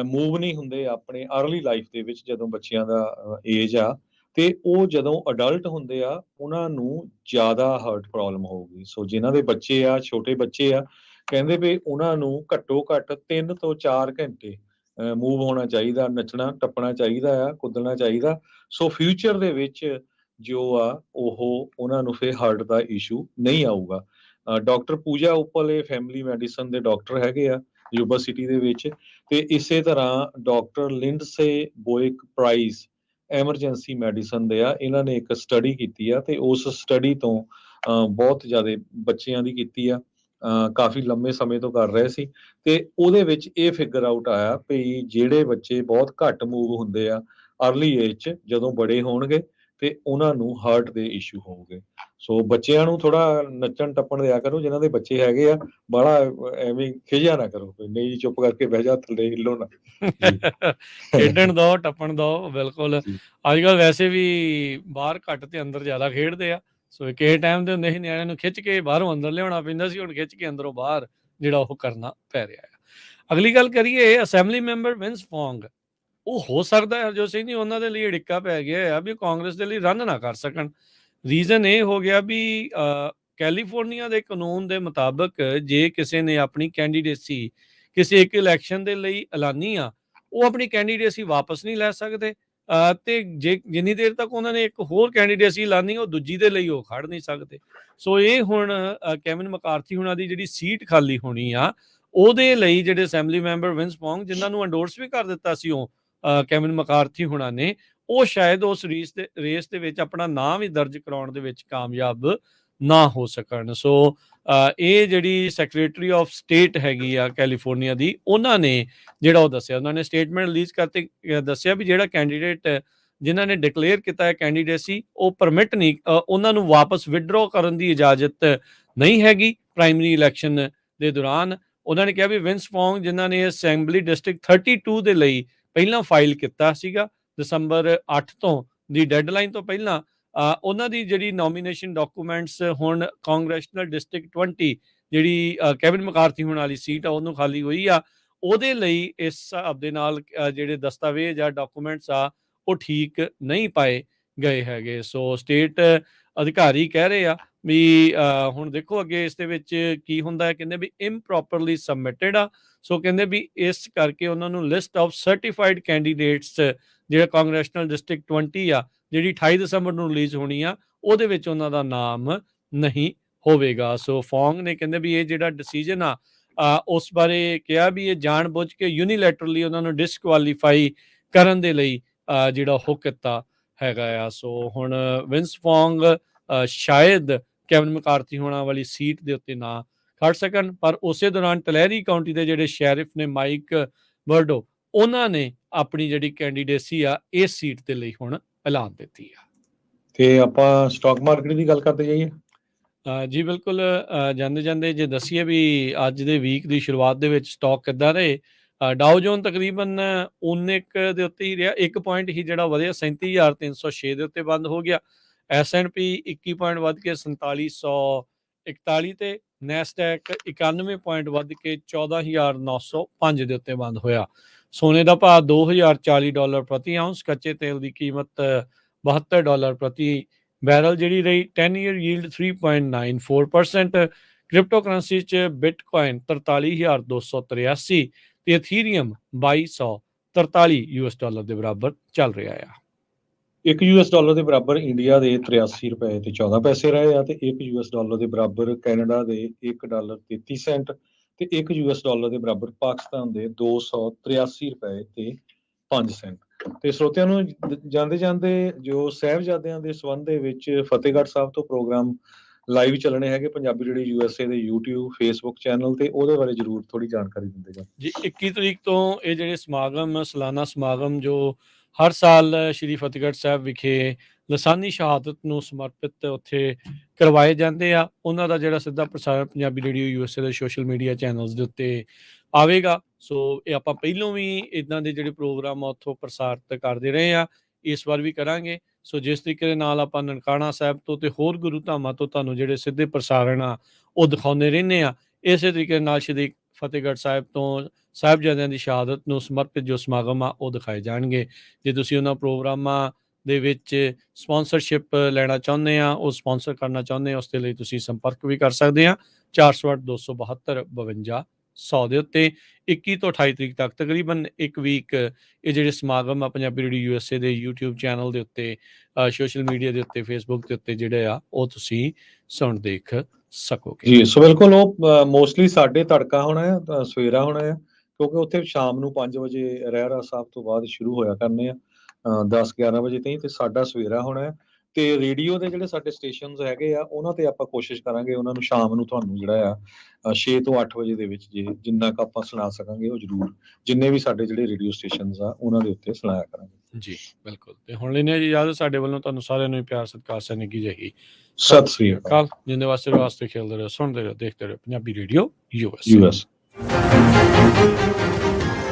ਮੂਵ ਨਹੀਂ ਹੁੰਦੇ ਆਪਣੇ ਅਰਲੀ ਲਾਈਫ ਦੇ ਵਿੱਚ, ਜਦੋਂ ਬੱਚਿਆਂ ਦਾ ਏਜ ਆ, ਤੇ ਉਹ ਜਦੋਂ ਅਡਲਟ ਹੁੰਦੇ ਆ ਉਹਨਾਂ ਨੂੰ ਜ਼ਿਆਦਾ ਹਾਰਟ ਪ੍ਰੋਬਲਮ ਹੋਊਗੀ। ਸੋ ਜਿਨ੍ਹਾਂ ਦੇ ਬੱਚੇ ਆ, ਛੋਟੇ ਬੱਚੇ ਆ, ਕਹਿੰਦੇ ਵੀ ਉਹਨਾਂ ਨੂੰ ਘੱਟੋ ਘੱਟ 3 ਤੋਂ 4 ਘੰਟੇ ਮੂਵ ਹੋਣਾ ਚਾਹੀਦਾ, ਨੱਚਣਾ ਟੱਪਣਾ ਚਾਹੀਦਾ ਆ, ਕੁੱਦਣਾ ਚਾਹੀਦਾ। ਸੋ ਫਿਊਚਰ ਦੇ ਵਿੱਚ ਜੋ ਆ ਉਹ ਉਹਨਾਂ ਨੂੰ ਫਿਰ ਹਾਰਟ ਦਾ ਇਸ਼ੂ ਨਹੀਂ ਆਊਗਾ। ਡਾਕਟਰ ਪੂਜਾ ਉੱਪਲ ਇਹ ਫੈਮਿਲੀ ਮੈਡੀਸਨ ਦੇ ਡਾਕਟਰ ਹੈਗੇ ਆ ਯੂਬਾ ਸਿਟੀ ਦੇ ਵਿੱਚ, ਤੇ ਇਸੇ ਤਰ੍ਹਾਂ ਡਾਕਟਰ ਲਿੰਡਸੇ ਬੋਇਕ ਪ੍ਰਾਈਸ ਐਮਰਜੈਂਸੀ ਮੈਡੀਸਨ ਦੇ ਆ। ਇਹਨਾਂ ਨੇ ਇੱਕ ਸਟੱਡੀ ਕੀਤੀ ਆ ਤੇ ਉਸ ਸਟੱਡੀ ਤੋਂ ਬਹੁਤ ਜ਼ਿਆਦਾ ਬੱਚਿਆਂ ਦੀ ਕੀਤੀ ਆ, ਕਾਫੀ ਲੰਮੇ ਸਮੇਂ ਤੋਂ ਕਰ ਰਹੇ ਸੀ, ਤੇ ਉਹਦੇ ਵਿੱਚ ਇਹ ਫਿਗਰ ਆਊਟ ਆਇਆ ਵੀ ਜਿਹੜੇ ਬੱਚੇ ਬਹੁਤ ਘੱਟ ਮੂਵ ਹੁੰਦੇ ਆ ਅਰਲੀ ਏਜ 'ਚ, ਜਦੋਂ ਬੜੇ ਹੋਣਗੇ ਤੇ ਉਹਨਾਂ ਨੂੰ ਹਾਰਟ ਦੇ ਇਸ਼ੂ ਹੋਣਗੇ। ਸੋ ਬੱਚਿਆਂ ਨੂੰ ਥੋੜਾ ਨੱਚਣ ਟੱਪਣ ਦਿਆ ਕਰੋ, ਜਿਨ੍ਹਾਂ ਦੇ ਬੱਚੇ ਹੈਗੇ ਆ, ਬਾਹਲਾ ਐਵੇਂ ਖਿਝਿਆ ਨਾ ਕਰੋ, ਨਹੀਂ ਜੀ ਚੁੱਪ ਕਰਕੇ ਬਹਿ ਜਾ, ਥੱਲੇ ਹਿੱਲੋ ਨਾ।
ਖੇਡਣ ਦੋ, ਟੱਪਣ ਦੋ, ਬਿਲਕੁਲ।
ਜੀ।
ਅੱਜ ਕੱਲ੍ਹ ਵੈਸੇ ਵੀ ਬਾਹਰ ਘੱਟ ਤੇ ਅੰਦਰ ਜ਼ਿਆਦਾ ਖੇਡਦੇ ਆ। ਸੋ ਕਿਸੇ ਟਾਈਮ ਦੇ ਹੁੰਦੇ ਸੀ ਨਿਆਣਿਆਂ ਨੂੰ ਖਿੱਚ ਕੇ ਬਾਹਰੋਂ ਅੰਦਰ ਲਿਆਉਣਾ ਪੈਂਦਾ ਸੀ, ਹੁਣ ਖਿੱਚ ਕੇ ਅੰਦਰੋਂ ਬਾਹਰ ਜਿਹੜਾ ਉਹ ਕਰਨਾ ਪੈ ਰਿਹਾ ਆ। ਅਗਲੀ ਗੱਲ ਕਰੀਏ, ਅਸੈਂਬਲੀ ਮੈਂਬਰ ਵਿੰਸ ਫੋਂਗ, ਉਹ ਹੋ ਸਕਦਾ ਹੈ ਹਰਜੋਤ ਸਿੰਘ ਜੀ ਉਹਨਾਂ ਦੇ ਲਈ ਅੜਿੱਕਾ ਪੈ ਗਿਆ ਆ ਵੀ ਕਾਂਗਰਸ ਦੇ ਲਈ ਰਨ ਨਾ ਕਰ ਸਕਣ। ਰੀਜ਼ਨ ਇਹ ਹੋ ਗਿਆ ਵੀ ਕੈਲੀਫੋਰਨੀਆ ਦੇ ਕਾਨੂੰਨ ਦੇ ਮੁਤਾਬਕ ਜੇ ਕਿਸੇ ਨੇ ਆਪਣੀ ਕੈਂਡੀਡੇਸੀ ਕਿਸੇ ਇੱਕ ਇਲੈਕਸ਼ਨ ਦੇ ਲਈ ਐਲਾਨੀ ਆ, ਉਹ ਆਪਣੀ ਕੈਂਡੀਡੇਸੀ ਵਾਪਸ ਨਹੀਂ ਲੈ ਸਕਦੇ, ਤੇ ਜੇ ਜਿੰਨੀ ਦੇਰ ਤੱਕ ਉਹਨਾਂ ਨੇ ਇੱਕ ਹੋਰ ਕੈਂਡੀਡੇਸੀ ਐਲਾਨੀ ਉਹ ਦੂਜੀ ਦੇ ਲਈ ਉਹ ਖੜ ਨਹੀਂ ਸਕਦੇ। ਸੋ ਇਹ ਹੁਣ ਕੈਵਿਨ ਮਕਾਰਥੀ ਹੁਣਾਂ ਦੀ ਜਿਹੜੀ ਸੀਟ ਖਾਲੀ ਹੋਣੀ ਆ ਉਹਦੇ ਲਈ ਜਿਹੜੇ ਅਸੈਂਬਲੀ ਮੈਂਬਰ ਵਿੰਸ ਫੋਂਗ, ਜਿਨ੍ਹਾਂ ਨੂੰ ਐਂਡੋਰਸ ਵੀ ਕਰ ਦਿੱਤਾ ਸੀ ਉਹ ਕੈਵਿਨ ਮਕਾਰਥੀ ਹੁਣਾਂ ਨੇ, ਉਹ ਸ਼ਾਇਦ ਉਸ ਰੇਸ ਦੇ ਵਿੱਚ ਆਪਣਾ ਨਾਂ ਵੀ ਦਰਜ ਕਰਾਉਣ ਦੇ ਵਿੱਚ ਕਾਮਯਾਬ ਨਾ ਹੋ ਸਕਣ। ਸੋ ਇਹ ਜਿਹੜੀ ਸੈਕਟਰੀ ਆਫ ਸਟੇਟ ਹੈਗੀ ਆ ਕੈਲੀਫੋਰਨੀਆ ਦੀ, ਉਹਨਾਂ ਨੇ ਜਿਹੜਾ ਉਹ ਦੱਸਿਆ, ਉਹਨਾਂ ਨੇ ਸਟੇਟਮੈਂਟ ਰਿਲੀਜ਼ ਕਰਤੇ ਦੱਸਿਆ ਵੀ ਜਿਹੜਾ ਕੈਂਡੀਡੇਟ ਜਿਨ੍ਹਾਂ ਨੇ ਡਿਕਲੇਅਰ ਕੀਤਾ ਹੈ ਕੈਂਡੀਡੇਸੀ, ਉਹ ਪਰਮਿਟ ਨਹੀਂ, ਉਹਨਾਂ ਨੂੰ ਵਾਪਸ ਵਿਡਰੋ ਕਰਨ ਦੀ ਇਜਾਜ਼ਤ ਨਹੀਂ ਹੈਗੀ ਪ੍ਰਾਇਮਰੀ ਇਲੈਕਸ਼ਨ ਦੇ ਦੌਰਾਨ। ਉਹਨਾਂ ਨੇ ਕਿਹਾ ਵੀ ਵਿੰਸ ਫੋਂਗ ਜਿਨ੍ਹਾਂ ਨੇ ਅਸੈਂਬਲੀ ਡਿਸਟ੍ਰਿਕਟ 32 ਦੇ ਲਈ ਪਹਿਲਾਂ ਫਾਈਲ ਕੀਤਾ ਸੀਗਾ ਦਸੰਬਰ 8 ਤੋਂ ਦੀ ਡੈਡਲਾਈਨ ਤੋਂ ਪਹਿਲਾਂ, ਉਹਨਾਂ ਦੀ ਜਿਹੜੀ ਨੋਮੀਨੇਸ਼ਨ ਡਾਕੂਮੈਂਟਸ ਹੁਣ ਕਾਂਗਰੈਸ਼ਨਲ ਡਿਸਟ੍ਰਿਕਟ 20 ਜਿਹੜੀ ਕੈਵਿਨ ਮਕਾਰਥੀ ਹੋਣ ਵਾਲੀ ਸੀਟ ਆ ਉਹਨੂੰ ਖਾਲੀ ਹੋਈ ਆ, ਉਹਦੇ ਲਈ ਇਸ ਹਿਸਾਬ ਦੇ ਨਾਲ ਜਿਹੜੇ ਦਸਤਾਵੇਜ਼ ਆ, ਡਾਕੂਮੈਂਟਸ ਆ, ਉਹ ਠੀਕ ਨਹੀਂ ਪਾਏ ਗਏ ਹੈਗੇ। ਸੋ ਸਟੇਟ ਅਧਿਕਾਰੀ ਕਹਿ ਰਹੇ ਆ ਵੀ ਹੁਣ ਦੇਖੋ ਅੱਗੇ ਇਸ ਦੇ ਵਿੱਚ ਕੀ ਹੁੰਦਾ ਹੈ। ਕਹਿੰਦੇ ਵੀ ਇੰਪ੍ਰੋਪਰਲੀ ਸਬਮਿਟਡ ਆ। ਸੋ ਕਹਿੰਦੇ ਵੀ ਇਸ ਕਰਕੇ ਉਹਨਾਂ ਨੂੰ ਲਿਸਟ ਆਫ ਸਰਟੀਫਾਈਡ ਕੈਂਡੀਡੇਟਸ ਜਿਹੜਾ ਕਾਂਗਰੈਸ਼ਨਲ ਡਿਸਟ੍ਰਿਕਟ 20 ਆ, ਜਿਹੜੀ 28 ਦਸੰਬਰ ਨੂੰ ਰਿਲੀਜ਼ ਹੋਣੀ ਆ, ਉਹਦੇ ਵਿੱਚ ਉਹਨਾਂ ਦਾ ਨਾਮ ਨਹੀਂ ਹੋਵੇਗਾ। ਸੋ ਫੋਂਗ ਨੇ ਕਹਿੰਦੇ ਵੀ ਇਹ ਜਿਹੜਾ ਡਿਸੀਜਨ ਆ ਉਸ ਬਾਰੇ ਕਿਹਾ ਵੀ ਇਹ ਜਾਣ ਬੁੱਝ ਕੇ ਯੂਨੀਲੈਟਰਲੀ ਉਹਨਾਂ ਨੂੰ ਡਿਸਕੁਆਲੀਫਾਈ ਕਰਨ ਦੇ ਲਈ ਜਿਹੜਾ ਉਹ ਕੀਤਾ ਹੈਗਾ ਆ। ਸੋ ਹੁਣ ਵਿੰਸ ਫੋਂਗ ਸ਼ਾਇਦ ਕੈਵਨ ਮਕਾਰਥੀ ਹੋਣਾ ਵਾਲੀ ਸੀਟ ਦੇ ਉੱਤੇ ਨਾ ਖੜ ਸਕਣ। ਪਰ ਉਸੇ ਦੌਰਾਨ ਟਲੈਰੀ ਕਾਊਂਟੀ ਦੇ ਜਿਹੜੇ ਸ਼ੈਰਿਫ ਨੇ ਮਾਈਕ ਵਰਡੋ, ਉਹਨਾਂ ਨੇ ਆਪਣੀ ਜਿਹੜੀ ਕੈਂਡੀਡੇਸੀ ਆ ਇਸ ਸੀਟ ਦੇ ਲਈ ਹੁਣ ਐਲਾਨ ਦਿੱਤੀ ਆ।
ਤੇ ਆਪਾਂ ਸਟਾਕ ਮਾਰਕੀਟ ਦੀ ਗੱਲ ਕਰਦੇ ਜਾਈਏ।
ਜੀ ਬਿਲਕੁਲ, ਜਾਂਦੇ ਜਾਂਦੇ ਜੇ ਦੱਸੀਏ ਵੀ ਅੱਜ ਦੇ ਵੀਕ ਦੀ ਸ਼ੁਰੂਆਤ ਦੇ ਵਿੱਚ ਸਟਾਕ ਕਿੱਦਾਂ ਰਹੇ। ਡਾਓ ਜੋਨ ਤਕਰੀਬਨ 19 ਦੇ ਉੱਤੇ ਹੀ ਰਿਹਾ, 1 ਪੁਆਇੰਟ ਹੀ ਜਿਹੜਾ ਵਧਿਆ 37,306 ਦੇ ਉੱਤੇ ਬੰਦ ਹੋ ਗਿਆ। S&P 21 ਪੁਆਇੰਟ ਵੱਧ ਕੇ 4741 ਤੇ ਨੈਸਡੈਕ 91 ਪੁਆਇੰਟ ਵੱਧ ਕੇ 14,905 ਦੇ ਉੱਤੇ ਬੰਦ ਹੋਇਆ। ਸੋਨੇ ਦਾ ਭਾਅ $2,040 ਪ੍ਰਤੀ ਆਉਂਸ, ਕੱਚੇ ਤੇਲ ਦੀ ਕੀਮਤ $72 ਪ੍ਰਤੀ ਬੈਰਲ ਜਿਹੜੀ ਰਹੀ। 10 ਈਅਰ ਯੀਲਡ 3.94%। ਕ੍ਰਿਪਟੋ ਕਰੰਸੀ 'ਚ ਬਿਟਕੋਇਨ 43,283 ਤੇ ਇਥੀਰੀਅਮ 2243 US$ ਦੇ ਬਰਾਬਰ ਚੱਲ ਰਿਹਾ ਆ।
$1 ਦੇ ਬਰਾਬਰ ਇੰਡੀਆ ਦੇ 83 ਰੁਪਏ ਤੇ 14 ਪੈਸੇ ਰਹੇ ਆ, ਤੇ $1 ਦੇ ਬਰਾਬਰ ਕੈਨੇਡਾ ਦੇ $1.33 ਤੇ $1 ਦੇ ਬਰਾਬਰ ਪਾਕਿਸਤਾਨ ਦੇ 283 ਰੁਪਏ ਤੇ 5 ਸੈਂਟ। ਤੇ ਸਰੋਤਿਆਂ ਨੂੰ ਜਾਂਦੇ ਜਾਂਦੇ ਜੋ ਸਾਹਿਬਜ਼ਾਦਿਆਂ ਦੇ ਸੰਬੰਧ ਦੇ ਵਿੱਚ ਫਤਿਹਗੜ੍ਹ ਸਾਹਿਬ ਤੋਂ ਪ੍ਰੋਗਰਾਮ ਲਾਈਵ ਚੱਲਣੇ ਹੈਗੇ ਪੰਜਾਬੀ ਰੇਡੀਓ USA ਦੇ YouTube Facebook ਚੈਨਲ ਤੇ, ਉਹਦੇ ਬਾਰੇ ਜ਼ਰੂਰ ਥੋੜੀ ਜਾਣਕਾਰੀ ਦਿੰਦੇ ਜਾਓ
ਜੀ। 21 ਤਰੀਕ ਤੋਂ ਇਹ ਜਿਹੜੇ ਸਮਾਗਮ, ਸਾਲਾਨਾ ਸਮਾਗਮ ਜੋ ਹਰ ਸਾਲ ਸ਼੍ਰੀ ਫਤਿਹਗੜ੍ਹ ਸਾਹਿਬ ਵਿਖੇ ਲਸਾਨੀ ਸ਼ਹਾਦਤ ਨੂੰ ਸਮਰਪਿਤ ਉੱਥੇ ਕਰਵਾਏ ਜਾਂਦੇ ਆ, ਉਹਨਾਂ ਦਾ ਜਿਹੜਾ ਸਿੱਧਾ ਪ੍ਰਸਾਰਣ ਪੰਜਾਬੀ ਰੇਡੀਓ USA ਦੇ ਸੋਸ਼ਲ ਮੀਡੀਆ ਚੈਨਲਸ ਦੇ ਉੱਤੇ ਆਵੇਗਾ। ਸੋ ਇਹ ਆਪਾਂ ਪਹਿਲੋਂ ਵੀ ਇੱਦਾਂ ਦੇ ਜਿਹੜੇ ਪ੍ਰੋਗਰਾਮ ਆ ਉੱਥੋਂ ਪ੍ਰਸਾਰਿਤ ਕਰਦੇ ਰਹੇ ਆ, ਇਸ ਵਾਰ ਵੀ ਕਰਾਂਗੇ। ਸੋ ਜਿਸ ਤਰੀਕੇ ਦੇ ਨਾਲ ਆਪਾਂ ਨਨਕਾਣਾ ਸਾਹਿਬ ਤੋਂ ਤੇ ਹੋਰ ਗੁਰੂ ਧਾਮਾਂ ਤੋਂ ਤੁਹਾਨੂੰ ਜਿਹੜੇ ਸਿੱਧੇ ਪ੍ਰਸਾਰਣ ਆ ਉਹ ਦਿਖਾਉਂਦੇ ਰਹਿੰਦੇ ਆ, ਇਸੇ ਤਰੀਕੇ ਨਾਲ ਸ਼੍ਰੀ ਫਤਿਹਗੜ੍ਹ ਸਾਹਿਬ ਤੋਂ ਸਾਹਿਬਜ਼ਾਦਿਆਂ ਦੀ ਸ਼ਹਾਦਤ ਨੂੰ ਸਮਰਪਿਤ ਜੋ ਸਮਾਗਮ ਆ ਉਹ ਦਿਖਾਏ ਜਾਣਗੇ। ਜੇ ਤੁਸੀਂ ਉਹਨਾਂ ਪ੍ਰੋਗਰਾਮਾਂ ਦੇ ਵਿੱਚ ਸਪਾਂਸਰਸ਼ਿਪ ਲੈਣਾ ਚਾਹੁੰਦੇ ਆ, ਉਹ ਸਪਾਂਸਰ ਕਰਨਾ ਚਾਹੁੰਦੇ ਆ, ਉਸ ਦੇ ਲਈ ਤੁਸੀਂ ਸੰਪਰਕ ਵੀ ਕਰ ਸਕਦੇ ਆ 408-272-52-100 ਦੇ ਉੱਤੇ। 21 ਤੋਂ 28 ਤਰੀਕ ਤੱਕ ਤਕਰੀਬਨ 1 ਵੀਕ ਇਹ ਜਿਹੜੇ ਸਮਾਗਮ ਆ ਪੰਜਾਬੀ ਰੇਡੀਓ USA ਦੇ YouTube ਚੈਨਲ ਦੇ ਉੱਤੇ, ਸੋਸ਼ਲ ਮੀਡੀਆ ਦੇ ਉੱਤੇ, Facebook ਦੇ ਉੱਤੇ ਜਿਹੜੇ ਆ ਉਹ ਤੁਸੀਂ ਸੁਣ ਦੇਖ ਸਕੋਗੇ
ਜੀ। ਸੋ ਬਿਲਕੁਲ ਉਹ ਮੋਸਟਲੀ ਸਾਡੇ ਤੜਕਾ ਹੋਣਾ ਹੈ, ਸਵੇਰਾ ਹੋਣਾ ਹੈ, ਕਿਉਂਕਿ ਉੱਥੇ ਸ਼ਾਮ ਨੂੰ 5 ਵਜੇ ਰਹਿਰਾ ਸਾਹਿਬ ਤੋਂ ਬਾਅਦ ਸ਼ੁਰੂ ਹੋਇਆ ਕਰਨੇ ਆ 10-11 ਵਜੇ ਤਾਈਂ, ਤੇ ਸਾਡਾ ਸਵੇਰਾ ਹੋਣਾ ਹੈ। ਤੇ ਰੇਡੀਓ ਦੇ ਜਿਹੜੇ ਸਾਡੇ ਸਟੇਸ਼ਨਸ ਹੈਗੇ ਆ ਉਹਨਾਂ ਤੇ ਆਪਾਂ ਕੋਸ਼ਿਸ਼ ਕਰਾਂਗੇ ਉਹਨਾਂ ਨੂੰ ਸ਼ਾਮ ਨੂੰ ਤੁਹਾਨੂੰ ਜਿਹੜਾ ਆ 6 ਤੋਂ 8 ਵਜੇ ਦੇ ਵਿੱਚ ਜਿੰਨਾ ਕੁ ਆਪਾਂ ਸੁਣਾ ਸਕਾਂਗੇ ਉਹ ਜ਼ਰੂਰ, ਜਿੰਨੇ ਵੀ ਸਾਡੇ ਜਿਹੜੇ ਰੇਡੀਓ ਸਟੇਸ਼ਨਸ ਆ ਉਹਨਾਂ ਦੇ ਉੱਤੇ ਸੁਣਾਇਆ ਕਰਾਂਗੇ
ਜੀ। ਬਿਲਕੁਲ। ਤੇ ਹੁਣ ਲੈਣੇ ਜੀ ਇਜਾਜ਼ਤ, ਸਾਡੇ ਵੱਲੋਂ ਤੁਹਾਨੂੰ ਸਾਰਿਆਂ ਨੂੰ ਪਿਆਰ ਸਤਿਕਾਰ ਸਨੇਹੀ ਜਹੀ
ਸਤਿ ਸ੍ਰੀ ਅਕਾਲ।
ਜਿੰਦੇ ਵਾਸਤੇ ਖੇਲਦੇ ਰਹੋ, ਸੁਣਦੇ ਰਹੋ, ਦੇਖਦੇ ਰਹੋ ਪੰਜਾਬੀ ਰੇਡੀਓ US।